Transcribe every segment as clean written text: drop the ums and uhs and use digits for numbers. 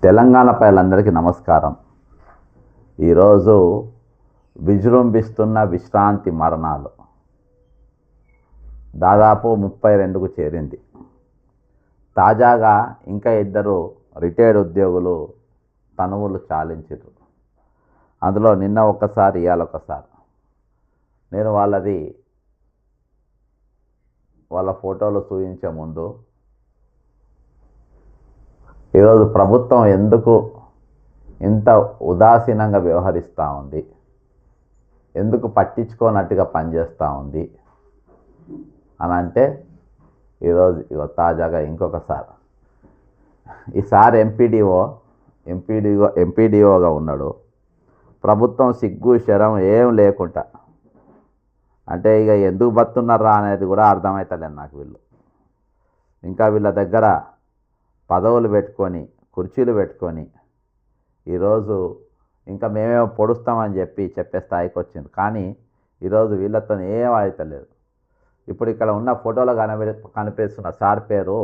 తెలంగాణ ప్రజలందరికీ నమస్కారం. ఈరోజు విజృంభిస్తున్న విశ్రాంతి మరణాలు దాదాపు 32కు చేరింది. తాజాగా ఇంకా ఇద్దరు రిటైర్డ్ ఉద్యోగులు తనువులు చాలించారు. అందులో నిన్న ఒకసారి ఇవాళ ఒకసారి. నేను వాళ్ళ ఫోటోలు చూపించే ముందు ఈరోజు ప్రభుత్వం ఎందుకు ఇంత ఉదాసీనంగా వ్యవహరిస్తూ ఉంది, ఎందుకు పట్టించుకోనట్టుగా పనిచేస్తూ ఉంది అని అంటే, ఈరోజు తాజాగా ఇంకొకసారి ఈసారి ఎంపీడీఓగా ఉన్నాడు. ప్రభుత్వం సిగ్గు శరం ఏం లేకుండా, అంటే ఇక ఎందుకు బతున్నారా అనేది కూడా అర్థమవుతలేదు నాకు. ఇంకా వీళ్ళ దగ్గర పదవులు పెట్టుకొని కుర్చీలు పెట్టుకొని ఈరోజు ఇంకా మేమేమో పొడుస్తామని చెప్పే స్థాయికి వచ్చింది. కానీ ఈరోజు వీళ్ళతో ఏం అవుతలేదు. ఇప్పుడు ఇక్కడ ఉన్న ఫోటోలో కనిపిస్తున్న సార్ పేరు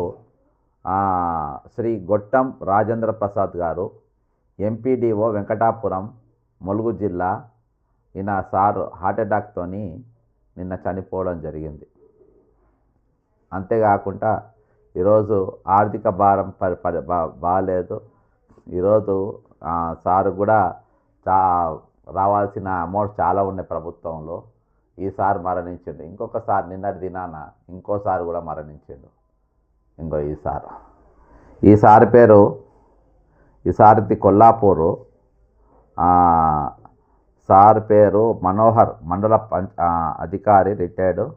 శ్రీ గొట్టం రాజేంద్ర ప్రసాద్ గారు, ఎంపీడీఓ వెంకటాపురం, ములుగు జిల్లా. ఈయన సార్ హార్ట్ అటాక్తో నిన్న చనిపోవడం జరిగింది. అంతేకాకుండా ఈరోజు ఆర్థిక భారం బాగాలేదు. ఈరోజు సారు కూడా రావాల్సిన అమౌంట్ చాలా ఉన్నాయి ప్రభుత్వంలో. ఈసారి మరణించిండు. ఇంకొకసారి నిన్నటి దినాన ఇంకోసారి కూడా మరణించిండు. ఈసారి పేరు ఈసారిది కొల్లాపూరు. సార్ పేరు మనోహర్, మండల అధికారి, రిటైర్డ్,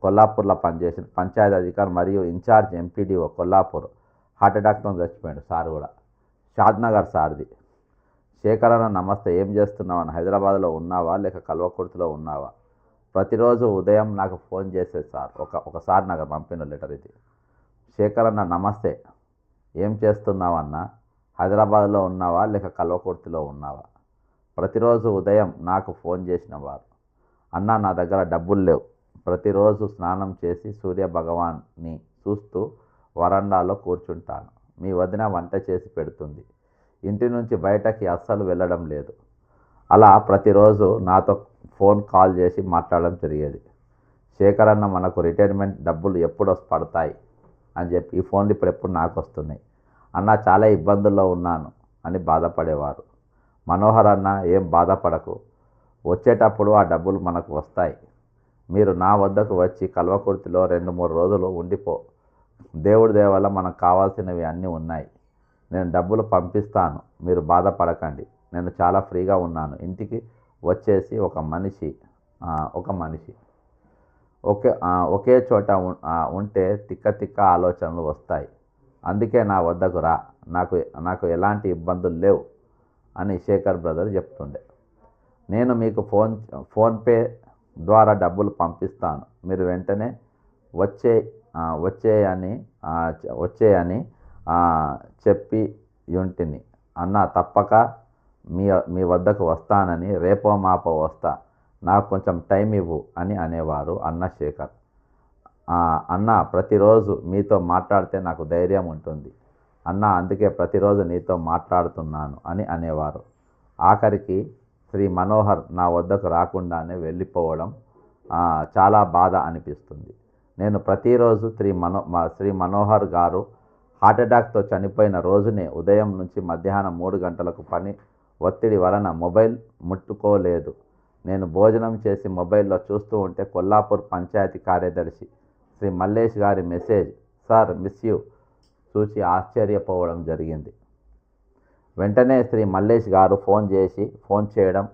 కొల్లాపూర్లో పనిచేసిన పంచాయతీ అధికారి మరియు ఇన్ఛార్జ్ ఎంపీడీఓ కొల్లాపూర్. హార్ట్ అటాక్తో చచ్చిపోయాడు సార్ కూడా. షాద్నగర్ సార్ది. శేఖరన్న నమస్తే, ఏం చేస్తున్నావని, హైదరాబాద్లో ఉన్నావా లేక కల్వకుర్తిలో ఉన్నావా? ప్రతిరోజు ఉదయం నాకు ఫోన్ చేసేది సార్. ఒకసారి నాకు పంపిన లెటర్ ఇది. శేఖరన్న నమస్తే, ఏం చేస్తున్నావన్నా, హైదరాబాద్లో ఉన్నావా లేక కల్వకుర్తిలో ఉన్నావా? ప్రతిరోజు ఉదయం నాకు ఫోన్ చేసిన వారు. అన్న, నా దగ్గర డబ్బులు లేవు. ప్రతిరోజు స్నానం చేసి సూర్య భగవాన్ని చూస్తూ వరండాలో కూర్చుంటాను. మీ వదిన వంట చేసి పెడుతుంది. ఇంటి నుంచి బయటకి అస్సలు వెళ్ళడం లేదు. అలా ప్రతిరోజు నాతో ఫోన్ కాల్ చేసి మాట్లాడడం జరిగేది. శేఖరన్న, మనకు రిటైర్మెంట్ డబ్బులు ఎప్పుడు పడతాయి అని చెప్పి ఈ ఫోన్లు ఇప్పుడెప్పుడు నాకు వస్తున్నాయి అన్న, చాలా ఇబ్బందుల్లో ఉన్నాను అని బాధపడేవారు. మనోహర్ అన్న, ఏం బాధపడకు, వచ్చేటప్పుడు ఆ డబ్బులు మనకు వస్తాయి. మీరు నా వద్దకు వచ్చి కల్వకుర్తిలో 2-3 రోజులు ఉండిపో. దేవుడి దయ వల్ల మనకు కావాల్సినవి అన్నీ ఉన్నాయి. నేను డబ్బులు పంపిస్తాను, మీరు బాధపడకండి. నేను చాలా ఫ్రీగా ఉన్నాను. ఇంటికి వచ్చేసి ఒక మనిషి ఒకే చోట ఉంటే తిక్క ఆలోచనలు వస్తాయి. అందుకే నా వద్దకు రా, నాకు ఎలాంటి ఇబ్బందులు లేవు అని శేఖర్ బ్రదర్ చెప్తుండే. నేను మీకు ఫోన్పే ద్వారా డబ్బులు పంపిస్తాను. మీరు వెంటనే వచ్చేయని చెప్పి యుంటిని అన్న, తప్పక మీ వద్దకు వస్తానని, రేపో మాపో వస్తా, నాకు కొంచెం టైం ఇవ్వు అని అనేవారు అన్న శేఖర్. అన్న, ప్రతిరోజు మీతో మాట్లాడితే నాకు ధైర్యం ఉంటుంది అన్న, అందుకే ప్రతిరోజు నీతో మాట్లాడుతున్నాను అని అనేవారు. ఆఖరికి శ్రీ మనోహర్ నా వద్దకు రాకుండానే వెళ్ళిపోవడం చాలా బాధ అనిపిస్తుంది. నేను ప్రతిరోజు శ్రీ మనోహర్ గారు హార్ట్ అటాక్తో చనిపోయిన రోజునే ఉదయం నుంచి మధ్యాహ్నం 3 గంటలకు పని ఒత్తిడి వలన మొబైల్ ముట్టుకోలేదు. నేను భోజనం చేసి మొబైల్లో చూస్తూ ఉంటే కొల్లాపూర్ పంచాయతీ కార్యదర్శి శ్రీ మల్లేష్ గారి మెసేజ్, సార్ మిస్ యూ, చూసి ఆశ్చర్యపోవడం జరిగింది. వెంటనే శ్రీ మల్లేష్ గారు ఫోన్ చేయడం,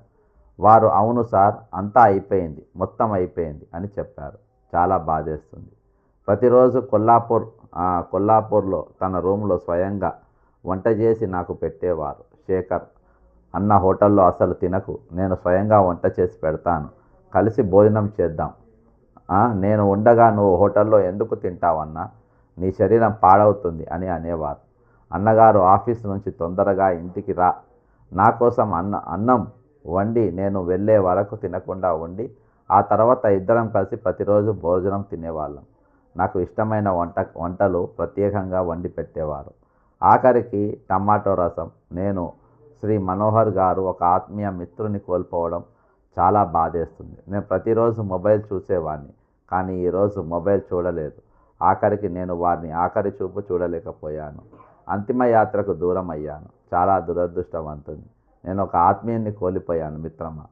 వారు అవును సార్, అంతా అయిపోయింది, మొత్తం అయిపోయింది అని చెప్పారు. చాలా బాధేస్తుంది. ప్రతిరోజు కొల్లాపూర్లో తన రూమ్లో స్వయంగా వంట చేసి నాకు పెట్టేవారు. శేఖర్ అన్న, హోటల్లో అసలు తినకు, నేను స్వయంగా వంట చేసి పెడతాను, కలిసి భోజనం చేద్దాం. నేను ఉండగా నువ్వు హోటల్లో ఎందుకు తింటావన్నా, నీ శరీరం పాడవుతుంది అని అనేవారు. అన్నగారు ఆఫీస్ నుంచి తొందరగా ఇంటికి రా, నా కోసం అన్నం వండి నేను వెళ్ళే వరకు తినకుండా ఉండి ఆ తర్వాత ఇద్దరం కలిసి ప్రతిరోజు భోజనం తినేవాళ్ళం. నాకు ఇష్టమైన వంటలు ప్రత్యేకంగా వండి పెట్టేవారు. ఆఖరికి టమాటో రసం. నేను శ్రీ మనోహర్ గారు ఒక ఆత్మీయ మిత్రుని కోల్పోవడం చాలా బాధేస్తుంది. నేను ప్రతిరోజు మొబైల్ చూసేవాడిని, కానీ ఈరోజు మొబైల్ చూడలేదు. ఆఖరికి నేను వారిని ఆఖరి చూపు చూడలేకపోయాను. అంతిమ యాత్రకు దూరం అయ్యాను. చాలా దురదృష్టవంతుని. నేను ఒక ఆత్మీయుని కోల్పోయాను మిత్రమా.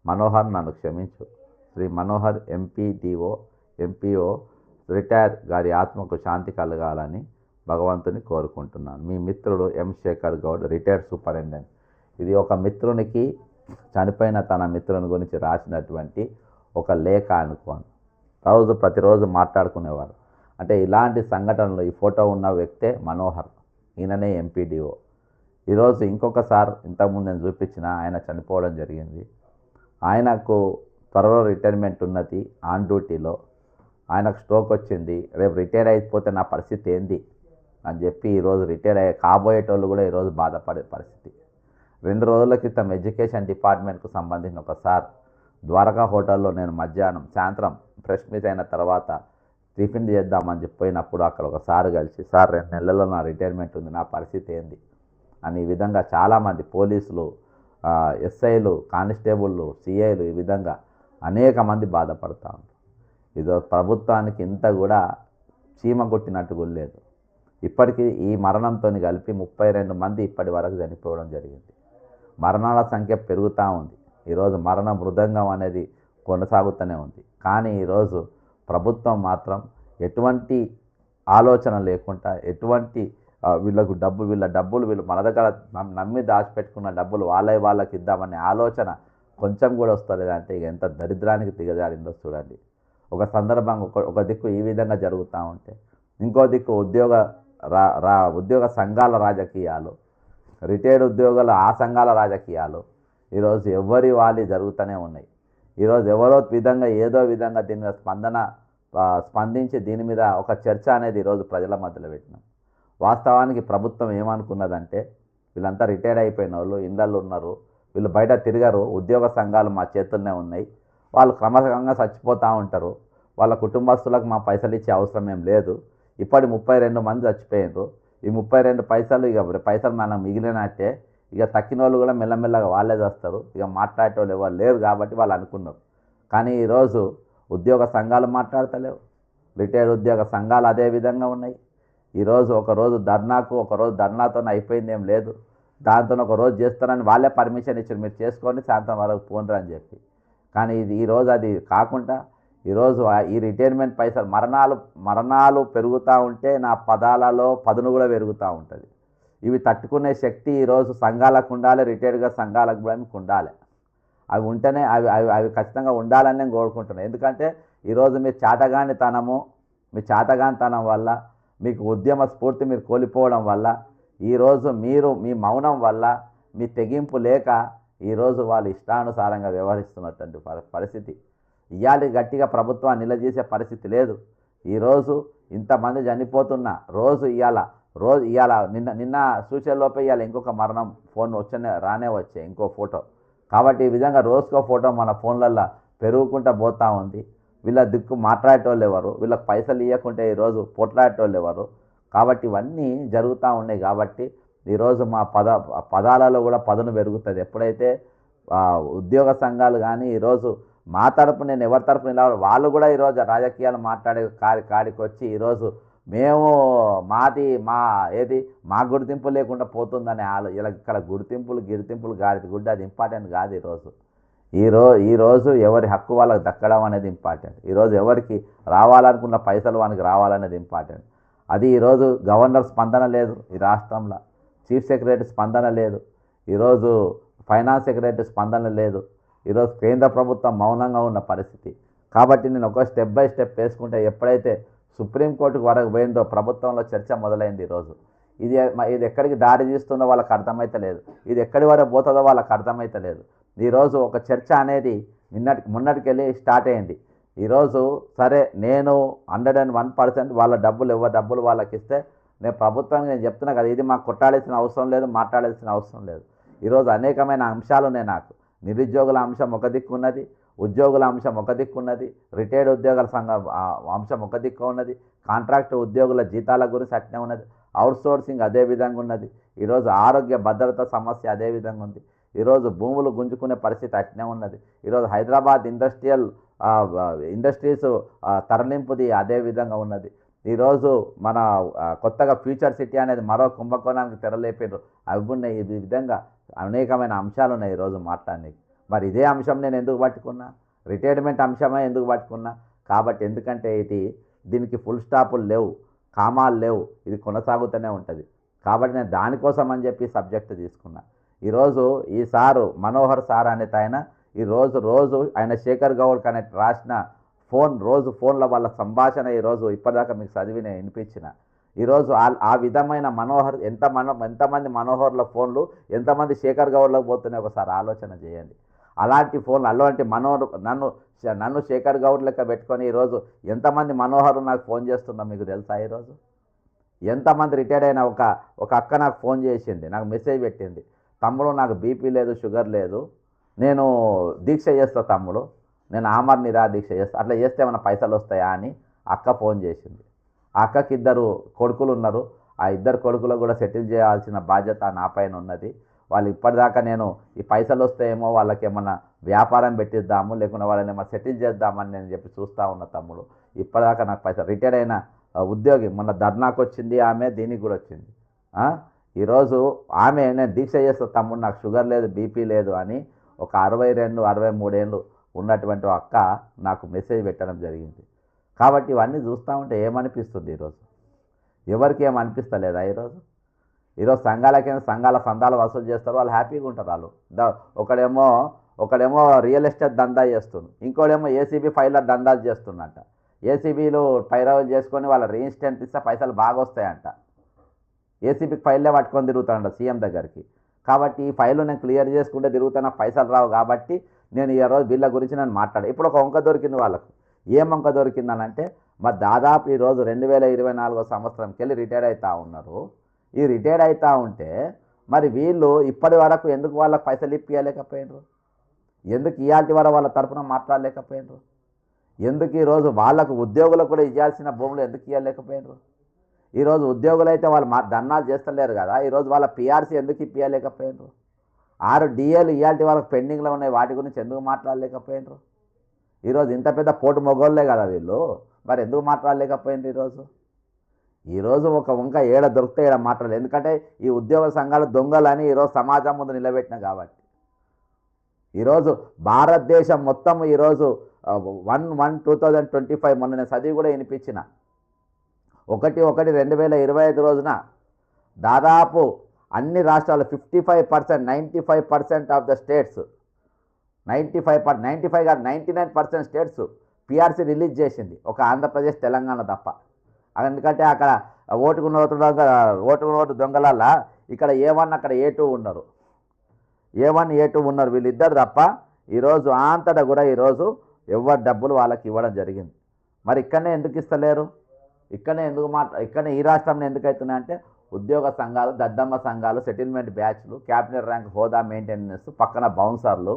మనోహర్, నన్ను క్షమించు. శ్రీ మనోహర్ ఎంపీఓ రిటైర్ గారి ఆత్మకు శాంతి కలగాలని భగవంతుని కోరుకుంటున్నాను. మీ మిత్రుడు ఎం శేఖర్ గౌడ్, రిటైర్డ్ సూపరింటెండెంట్. ఇది ఒక మిత్రునికి, చనిపోయిన తన మిత్రుని గురించి రాసినటువంటి ఒక లేఖ అనుకోను. ప్రతిరోజు మాట్లాడుకునేవారు. అంటే ఇలాంటి సంఘటనలు, ఈ ఫోటో ఉన్న వ్యక్తే మనోహర్. ఈయననే ఎంపీడీఓ. ఈరోజు ఇంకొకసారి ఇంతకుముందు నేను చూపించిన ఆయన చనిపోవడం జరిగింది. ఆయనకు త్వరలో రిటైర్మెంట్ ఉన్నది. ఆన్ డ్యూటీలో ఆయనకు స్ట్రోక్ వచ్చింది. రేపు రిటైర్ అయిపోతే నా పరిస్థితి ఏంది అని చెప్పి ఈరోజు రిటైర్ కాబోయేటోళ్ళు కూడా ఈరోజు బాధపడే పరిస్థితి. 2 రోజుల క్రితం ఎడ్యుకేషన్ డిపార్ట్మెంట్కు సంబంధించిన ఒక సార్ ద్వారకా హోటల్లో నేను సాయంత్రం ప్రెస్ మీట్ అయిన తర్వాత టిఫిన్ చేద్దామని చెప్పినప్పుడు అక్కడ ఒక సార్ కలిసి, సార్ 2 నెలల్లో నా రిటైర్మెంట్ ఉంది, నా పరిస్థితి ఏంది అని ఈ విధంగా చాలామంది పోలీసులు, ఎస్ఐలు, కానిస్టేబుళ్ళు, సిఐలు ఈ విధంగా అనేక మంది బాధపడతా ఉంటారు. ఇదో ప్రభుత్వానికి ఇంత కూడా చీమ కొట్టినట్టు కూడా లేదు. ఇప్పటికీ ఈ మరణంతో కలిపి 32 మంది ఇప్పటి వరకు చనిపోవడం జరిగింది. మరణాల సంఖ్య పెరుగుతూ ఉంది. ఈరోజు మరణ మృదంగం అనేది కొనసాగుతూనే ఉంది. కానీ ఈరోజు ప్రభుత్వం మాత్రం ఎటువంటి ఆలోచన లేకుండా, ఎటువంటి వీళ్ళ డబ్బులు మన దగ్గర నమ్మి దాచిపెట్టుకున్న డబ్బులు వాళ్ళకి ఇద్దామనే ఆలోచన కొంచెం కూడా వస్తలేదంటే ఇక ఎంత దరిద్రానికి దిగజారిందో చూడండి. ఒక సందర్భంగా ఒక దిక్కు ఈ విధంగా జరుగుతూ ఉంటే, ఇంకో దిక్కు ఉద్యోగ సంఘాల రాజకీయాలు, రిటైర్డ్ ఉద్యోగుల ఆ సంఘాల రాజకీయాలు ఈరోజు ఎవరి వాళ్ళు జరుగుతూనే ఉన్నాయి. ఈరోజు ఏదో విధంగా దీని మీద స్పందించి దీని మీద ఒక చర్చ అనేది ఈరోజు ప్రజల మధ్యలో పెట్టినాం. వాస్తవానికి ప్రభుత్వం ఏమనుకున్నదంటే, వీళ్ళంతా రిటైర్డ్ అయిపోయిన వాళ్ళు ఇళ్ళల్లో ఉన్నారు, వీళ్ళు బయట తిరగరు, ఉద్యోగ సంఘాలు మా చేతుల్లోనే ఉన్నాయి, వాళ్ళు క్రమశంగా చచ్చిపోతూ ఉంటారు, వాళ్ళ కుటుంబస్తులకు మా పైసలు ఇచ్చే అవసరం ఏం లేదు, ఇప్పటి 32 మంది చచ్చిపోయారు, ఈ 32 పైసలు మనం మిగిలినట్టే, ఇక తక్కిన వాళ్ళు కూడా మెల్లమెల్లగా వాళ్ళే చేస్తారు, ఇక మాట్లాడేటోళ్ళు ఎవరు లేరు కాబట్టి వాళ్ళు అనుకున్నారు. కానీ ఈరోజు ఉద్యోగ సంఘాలు మాట్లాడతలేవు, రిటైర్డ్ ఉద్యోగ సంఘాలు అదే విధంగా ఉన్నాయి. ఈరోజు ఒకరోజు ధర్నాతో అయిపోయింది ఏం లేదు, దాంతో ఒకరోజు చేస్తారని వాళ్ళే పర్మిషన్ ఇచ్చారు, మీరు చేసుకొని సాయంత్రం వరకు పోండ్రు అని చెప్పి. కానీ ఈరోజు అది కాకుండా ఈరోజు ఈ రిటైర్మెంట్ పైసలు మరణాలు పెరుగుతూ ఉంటే నా పదాలలో పదును కూడా పెరుగుతూ ఉంటుంది. ఇవి తట్టుకునే శక్తి ఈరోజు సంఘాలకు ఉండాలి, రిటైర్డ్గా సంఘాలకు కూడా ఉండాలి. అవి ఉంటేనే అవి ఖచ్చితంగా ఉండాలని నేను కోరుకుంటున్నాను. ఎందుకంటే ఈరోజు మీ చేతగానితనం వల్ల, మీకు ఉద్యమ స్ఫూర్తి మీరు కోల్పోవడం వల్ల, ఈరోజు మీ మౌనం వల్ల, మీ తెగింపు లేక ఈరోజు వాళ్ళు ఇష్టానుసారంగా వ్యవహరిస్తున్నటువంటి పరిస్థితి. ఇవాళ గట్టిగా ప్రభుత్వాన్ని నిలదీసే పరిస్థితి లేదు. ఈరోజు ఇంతమంది చనిపోతున్న రోజు ఇవాళ నిన్న సూచనలోపే ఇవాళ ఇంకొక మరణం ఫోన్ రానే వచ్చాయి, ఇంకో ఫోటో. కాబట్టి ఈ విధంగా రోజుకో ఫోటో మన ఫోన్లల్లో పెరుగుకుంటూ పోతూ ఉంది. వీళ్ళ దిక్కు మాట్లాడేటోళ్ళు ఎవరు, వీళ్ళకి పైసలు ఇవ్వకుంటే ఈరోజు పోట్లాడేటోళ్ళు ఎవరు. కాబట్టి ఇవన్నీ జరుగుతూ ఉన్నాయి. కాబట్టి ఈరోజు మా పదాలలో కూడా పదును పెరుగుతుంది. ఎప్పుడైతే ఉద్యోగ సంఘాలు కానీ ఈరోజు మా తరపు, నేను ఎవరి తరపున ఇలా వాళ్ళు కూడా ఈరోజు రాజకీయాలు మాట్లాడే కాడికి వచ్చి ఈరోజు మేము మా గుర్తింపు లేకుండా పోతుందని ఇలా ఇక్కడ గిరితింపులు గుడ్డ అది ఇంపార్టెంట్ కాదు. ఈరోజు ఎవరి హక్కు వాళ్ళకి దక్కడం అనేది ఇంపార్టెంట్. ఈరోజు ఎవరికి రావాలనుకున్న పైసలు వానికి రావాలనేది ఇంపార్టెంట్. అది ఈరోజు గవర్నర్ స్పందన లేదు, ఈ రాష్ట్రంలో చీఫ్ సెక్రటరీ స్పందన లేదు, ఈరోజు ఫైనాన్స్ సెక్రటరీ స్పందన లేదు, ఈరోజు కేంద్ర ప్రభుత్వం మౌనంగా ఉన్న పరిస్థితి. కాబట్టి నేను ఒక స్టెప్ బై స్టెప్ వేసుకుంటే ఎప్పుడైతే సుప్రీంకోర్టుకు వరకు పోయిందో ప్రభుత్వంలో చర్చ మొదలైంది. ఈరోజు ఇది ఎక్కడికి దారి తీస్తుందో వాళ్ళకి అర్థమైతలేదు, ఇది ఎక్కడి వరకు పోతుందో వాళ్ళకి అర్థమైతలేదు. ఈరోజు ఒక చర్చ అనేది మొన్నటికెళ్ళి స్టార్ట్ అయింది. ఈరోజు సరే నేను 101% వాళ్ళ డబ్బులు వాళ్ళకి ఇస్తే నేను ప్రభుత్వానికి నేను చెప్తున్నా కదా, ఇది మాకు కొట్టాడాల్సిన అవసరం లేదు, మాట్లాడాల్సిన అవసరం లేదు. ఈరోజు అనేకమైన అంశాలు ఉన్నాయి. నాకు నిరుద్యోగుల అంశం ఒక దిక్కు ఉన్నది, ఉద్యోగుల అంశం ఒక దిక్కు ఉన్నది, రిటైర్డ్ ఉద్యోగుల సంఘం అంశం ఒక దిక్కు ఉన్నది, కాంట్రాక్ట్ ఉద్యోగుల జీతాల గురించి అట్నే ఉన్నది, అవుట్సోర్సింగ్ అదే విధంగా ఉన్నది, ఈరోజు ఆరోగ్య భద్రత సమస్య అదే విధంగా ఉంది, ఈరోజు భూములు గుంజుకునే పరిస్థితి అట్నే ఉన్నది, ఈరోజు హైదరాబాద్ ఇండస్ట్రీస్ తరలింపుది అదే విధంగా ఉన్నది, ఈరోజు మన కొత్తగా ఫ్యూచర్ సిటీ అనేది మరో కుంభకోణానికి తెరలేపారు, అవి ఉన్నాయి. ఈ విధంగా అనేకమైన అంశాలు ఉన్నాయి ఈరోజు మాట్లాడడానికి. మరి ఇదే అంశం నేను ఎందుకు పట్టుకున్నా? రిటైర్మెంట్ అంశమే ఎందుకు పట్టుకున్నా? కాబట్టి ఎందుకంటే దీనికి ఫుల్ స్టాపులు లేవు, కామాలు లేవు, ఇది కొనసాగుతూనే ఉంటుంది. కాబట్టి నేను దానికోసం అని చెప్పి సబ్జెక్టు తీసుకున్నా. ఈరోజు ఈ సారు మనోహర్ సార్ అనేది ఆయన రోజు ఆయన శేఖర్ గౌడ్కి అనేది రాసిన ఫోన్లో వాళ్ళ సంభాషణ ఈరోజు ఇప్పటిదాకా మీకు చదివి నేను వినిపించిన. ఈరోజు ఆ విధమైన మనోహర్ ఎంతమంది మనోహర్ల ఫోన్లు ఎంతమంది శేఖర్ గౌడ్లకు పోతున్నాయి ఒకసారి ఆలోచన చేయండి. అలాంటి ఫోన్లు అలాంటి నన్ను శేఖర్ గౌడ్ లెక్క పెట్టుకొని ఈరోజు ఎంతమంది మనోహర్ నాకు ఫోన్ చేస్తున్నా మీకు తెలుసా? ఈరోజు ఎంతమంది రిటైర్డ్ అయిన ఒక అక్క నాకు ఫోన్ చేసింది, నాకు మెసేజ్ పెట్టింది, తమ్ముడు నాకు బీపీ లేదు, షుగర్ లేదు, నేను దీక్ష చేస్తా తమ్ముడు, నేను ఆమర్ నిరా దీక్ష చేస్తా, అట్లా చేస్తే ఏమైనా పైసలు వస్తాయా అని అక్క ఫోన్ చేసింది. ఆ అక్కకి 2 కొడుకులు ఉన్నారు. ఆ 2 కొడుకులు కూడా సెటిల్ చేయాల్సిన బాధ్యత నా పైన ఉన్నది. వాళ్ళు ఇప్పటిదాకా నేను ఈ పైసలు వస్తాయేమో వాళ్ళకి ఏమన్నా వ్యాపారం పెట్టిద్దాము, లేకుండా వాళ్ళని ఏమన్నా సెటిల్ చేద్దామని నేను చెప్పి చూస్తూ ఉన్న తమ్ముడు. ఇప్పటిదాకా నాకు పైసలు రిటైర్డ్ అయిన ఉద్యోగి మొన్న ధర్నాకు వచ్చింది ఆమె, దీనికి కూడా వచ్చింది. ఈరోజు ఆమె నేను దీక్ష చేస్తా తమ్ముడు, నాకు షుగర్ లేదు, బీపీ లేదు అని ఒక 62, 63 ఏళ్ళు ఉన్నటువంటి అక్క నాకు మెసేజ్ పెట్టడం జరిగింది. కాబట్టి ఇవన్నీ చూస్తూ ఉంటే ఏమనిపిస్తుంది? ఈరోజు ఎవరికి ఏమనిపిస్తలేదా? ఈరోజు సంఘాల సందాలు వసూలు చేస్తారు, వాళ్ళు హ్యాపీగా ఉంటారు. వాళ్ళు ఒకడేమో రియల్ ఎస్టేట్ దందా చేస్తుంది, ఇంకోడేమో ఏసీబీ ఫైలర్ దందాలు చేస్తున్నట్ట. ఏసీబీలు పైరవలు చేసుకొని వాళ్ళ రిజిస్టెంట్ ఇస్తే పైసలు బాగా వస్తాయంట. ఏసీబీకి ఫైల్లే పట్టుకొని తిరుగుతానంట సీఎం దగ్గరికి. కాబట్టి ఈ ఫైలు నేను క్లియర్ చేసుకుంటే తిరుగుతున్న పైసలు రావు. కాబట్టి నేను ఈరోజు వీళ్ళ గురించి నేను మాట్లాడాను. ఇప్పుడు ఒక వంక దొరికింది వాళ్ళకు. ఏం వంక దొరికిందనంటే, మరి దాదాపు ఈరోజు 2024 సంవత్సరంకి వెళ్ళి రిటైర్డ్ అవుతూ ఉన్నారు. ఈ రిటైర్డ్ అవుతూ ఉంటే మరి వీళ్ళు ఇప్పటి వరకు ఎందుకు వాళ్ళకి పైసలు ఇప్పియలేకపోయినరు? ఎందుకు ఇయాల్టి వరకు వాళ్ళ తరఫున మాట్లాడలేకపోయినరు? ఎందుకు ఈరోజు వాళ్ళకు ఉద్యోగులకు కూడా ఇవ్వాల్సిన భూములు ఎందుకు ఇవ్వలేకపోయినరు? ఈరోజు ఉద్యోగులు అయితే వాళ్ళు ధర్నాలు చేస్తలేరు కదా, ఈరోజు వాళ్ళ పిఆర్సీ ఎందుకు ఇప్పియలేకపోయినరు? 6 డిఏలు ఇయాల్టి వాళ్ళకి పెండింగ్లో ఉన్నాయి, వాటి గురించి ఎందుకు మాట్లాడలేకపోయినరు? ఈరోజు ఇంత పెద్ద పోటు మొగోళ్ళే కదా వీళ్ళు, మరి ఎందుకు మాట్లాడలేకపోయినరు? ఈరోజు ఒక వంక ఏడ దొరికితే ఏడ మాట్లాడలేదు. ఎందుకంటే ఈ ఉద్యోగ సంఘాలు దొంగలని ఈరోజు సమాజం ముందు నిలబెట్టిన కాబట్టి. ఈరోజు భారతదేశం మొత్తం ఈరోజు 1/1/2025 మొన్న నేను చదివి కూడా వినిపించిన 1/1/2025 రోజున దాదాపు అన్ని రాష్ట్రాలు 55%, 95% of the states 99% states PRC release చేసింది, ఒక ఆంధ్రప్రదేశ్ తెలంగాణ తప్ప. ఎందుకంటే అక్కడ ఓటుకు నోటు దొంగలల్లా ఇక్కడ A1 అక్కడ A2 ఉన్నారు, A1 A2 ఉన్నారు, వీళ్ళిద్దరు తప్ప ఈరోజు అంతటా కూడా ఈరోజు ఎవరి డబ్బులు వాళ్ళకి ఇవ్వడం జరిగింది. మరి ఇక్కడనే ఎందుకు ఇస్తలేరు? ఇక్కడనే ఈ రాష్ట్రంలో ఎందుకు అవుతున్నాయంటే ఉద్యోగ సంఘాలు, దద్దమ్మ సంఘాలు, సెటిల్మెంట్ బ్యాచ్లు, క్యాబినెట్ ర్యాంక్ హోదా మెయింటెనెన్స్, పక్కన బౌన్సర్లు,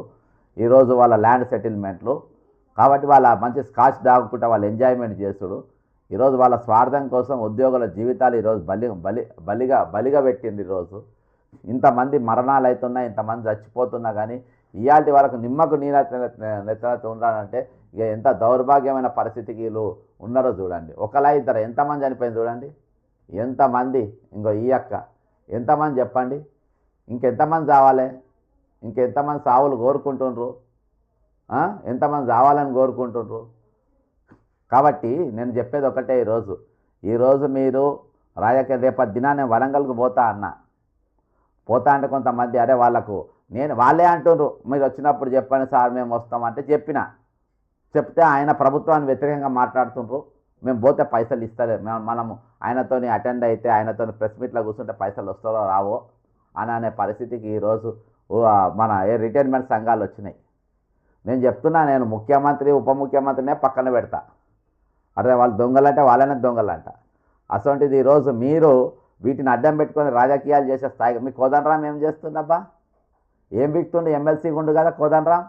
ఈరోజు వాళ్ళ ల్యాండ్ సెటిల్మెంట్లు. కాబట్టి వాళ్ళ మంచి స్కాచ్ దాగుకుంటా వాళ్ళు ఎంజాయ్మెంట్ చేసుడు. ఈరోజు వాళ్ళ స్వార్థం కోసం ఉద్యోగుల జీవితాలు ఈరోజు బలిగా పెట్టింది. ఈరోజు ఇంతమంది మరణాలు అవుతున్నాయి, ఇంతమంది చచ్చిపోతున్నా కానీ ఇయాల్టి వరకు నిమ్మకు నెత్తనెత్తి ఉండాలంటే ఇక ఎంత దౌర్భాగ్యమైన పరిస్థితికి వీళ్ళు ఉన్నారో చూడండి. ఒకలా ఇద్దరు ఎంతమంది చనిపోయింది చూడండి, ఎంతమంది. ఇంకో ఈ అక్క ఎంతమంది చెప్పండి, ఇంకెంతమంది చావాలి? ఇంకెంతమంది సావులు కోరుకుంటుండ్రు? ఎంతమంది చావాలని కోరుకుంటుండ్రు? కాబట్టి నేను చెప్పేది ఒకటే, ఈరోజు మీరు రాజకీయ రేపటి దినాన్ని వరంగల్కు పోతా అంటే కొంతమంది అరే వాళ్ళే అంటుండ్రు మీరు వచ్చినప్పుడు చెప్పండి సార్ మేము వస్తామంటే చెప్తే ఆయన ప్రభుత్వాన్ని వ్యతిరేకంగా మాట్లాడుతుండ్రు. మేము పోతే పైసలు ఇస్తలేదు, మనము ఆయనతో అటెండ్ అయితే ఆయనతో ప్రెస్ మీట్లో కూర్చుంటే పైసలు వస్తారో రావో అనే పరిస్థితికి ఈరోజు మన రిటైర్మెంట్ సంఘాలు వచ్చినాయి. నేను చెప్తున్నా, నేను ముఖ్యమంత్రి ఉప ముఖ్యమంత్రినే పక్కన పెడతా. అదే వాళ్ళు దొంగలంటే వాళ్ళనే దొంగలంట. అటువంటిది ఈరోజు మీరు వీటిని అడ్డం పెట్టుకొని రాజకీయాలు చేసే స్థాయిగా మీ కోదండరాం ఏం చేస్తుందబ్బా? ఏం బిక్తుండే? ఎమ్మెల్సీ గుండు కదా కోదండరాం.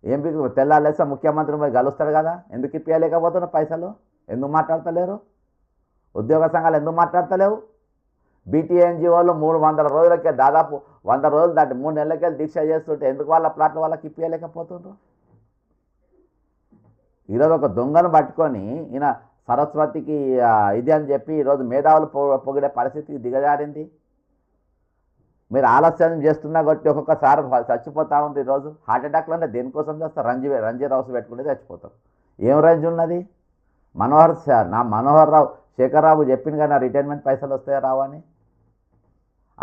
ఏం పీకు తెల్లాలేసా ముఖ్యమంత్రి పోయి కలుస్తాడు కదా, ఎందుకు ఇప్పించలేకపోతున్నా పైసలు? ఎందుకు మాట్లాడతలేరు? ఉద్యోగ సంఘాలు ఎందుకు మాట్లాడతలేవు? బీటీఎన్జిఓలు 300 రోజులకే దాదాపు 100 రోజులు దాటి 3 నెలలకే దీక్ష చేస్తుంటే ఎందుకు వాళ్ళ ప్లాట్లు వాళ్ళకి ఇప్పించలేకపోతుండ్రు? ఈరోజు ఒక దొంగను పట్టుకొని ఈయన సరస్వతికి ఇది అని చెప్పి ఈరోజు మేధావులు పొగిడే పరిస్థితికి దిగజారింది. మీరు ఆలస్యం చేస్తున్నా కొట్టి ఒక్కొక్కసారి చచ్చిపోతూ ఉంది. ఈరోజు హార్ట్ అటాక్లు అంటే దేనికోసం చేస్తారు? రంజీ రౌస్ పెట్టుకుంటే చచ్చిపోతారు. ఏం రంజి ఉన్నది? మనోహర్ రావు శేఖర్రావు చెప్పింది కదా, రిటైర్మెంట్ పైసలు వస్తాయో రావని.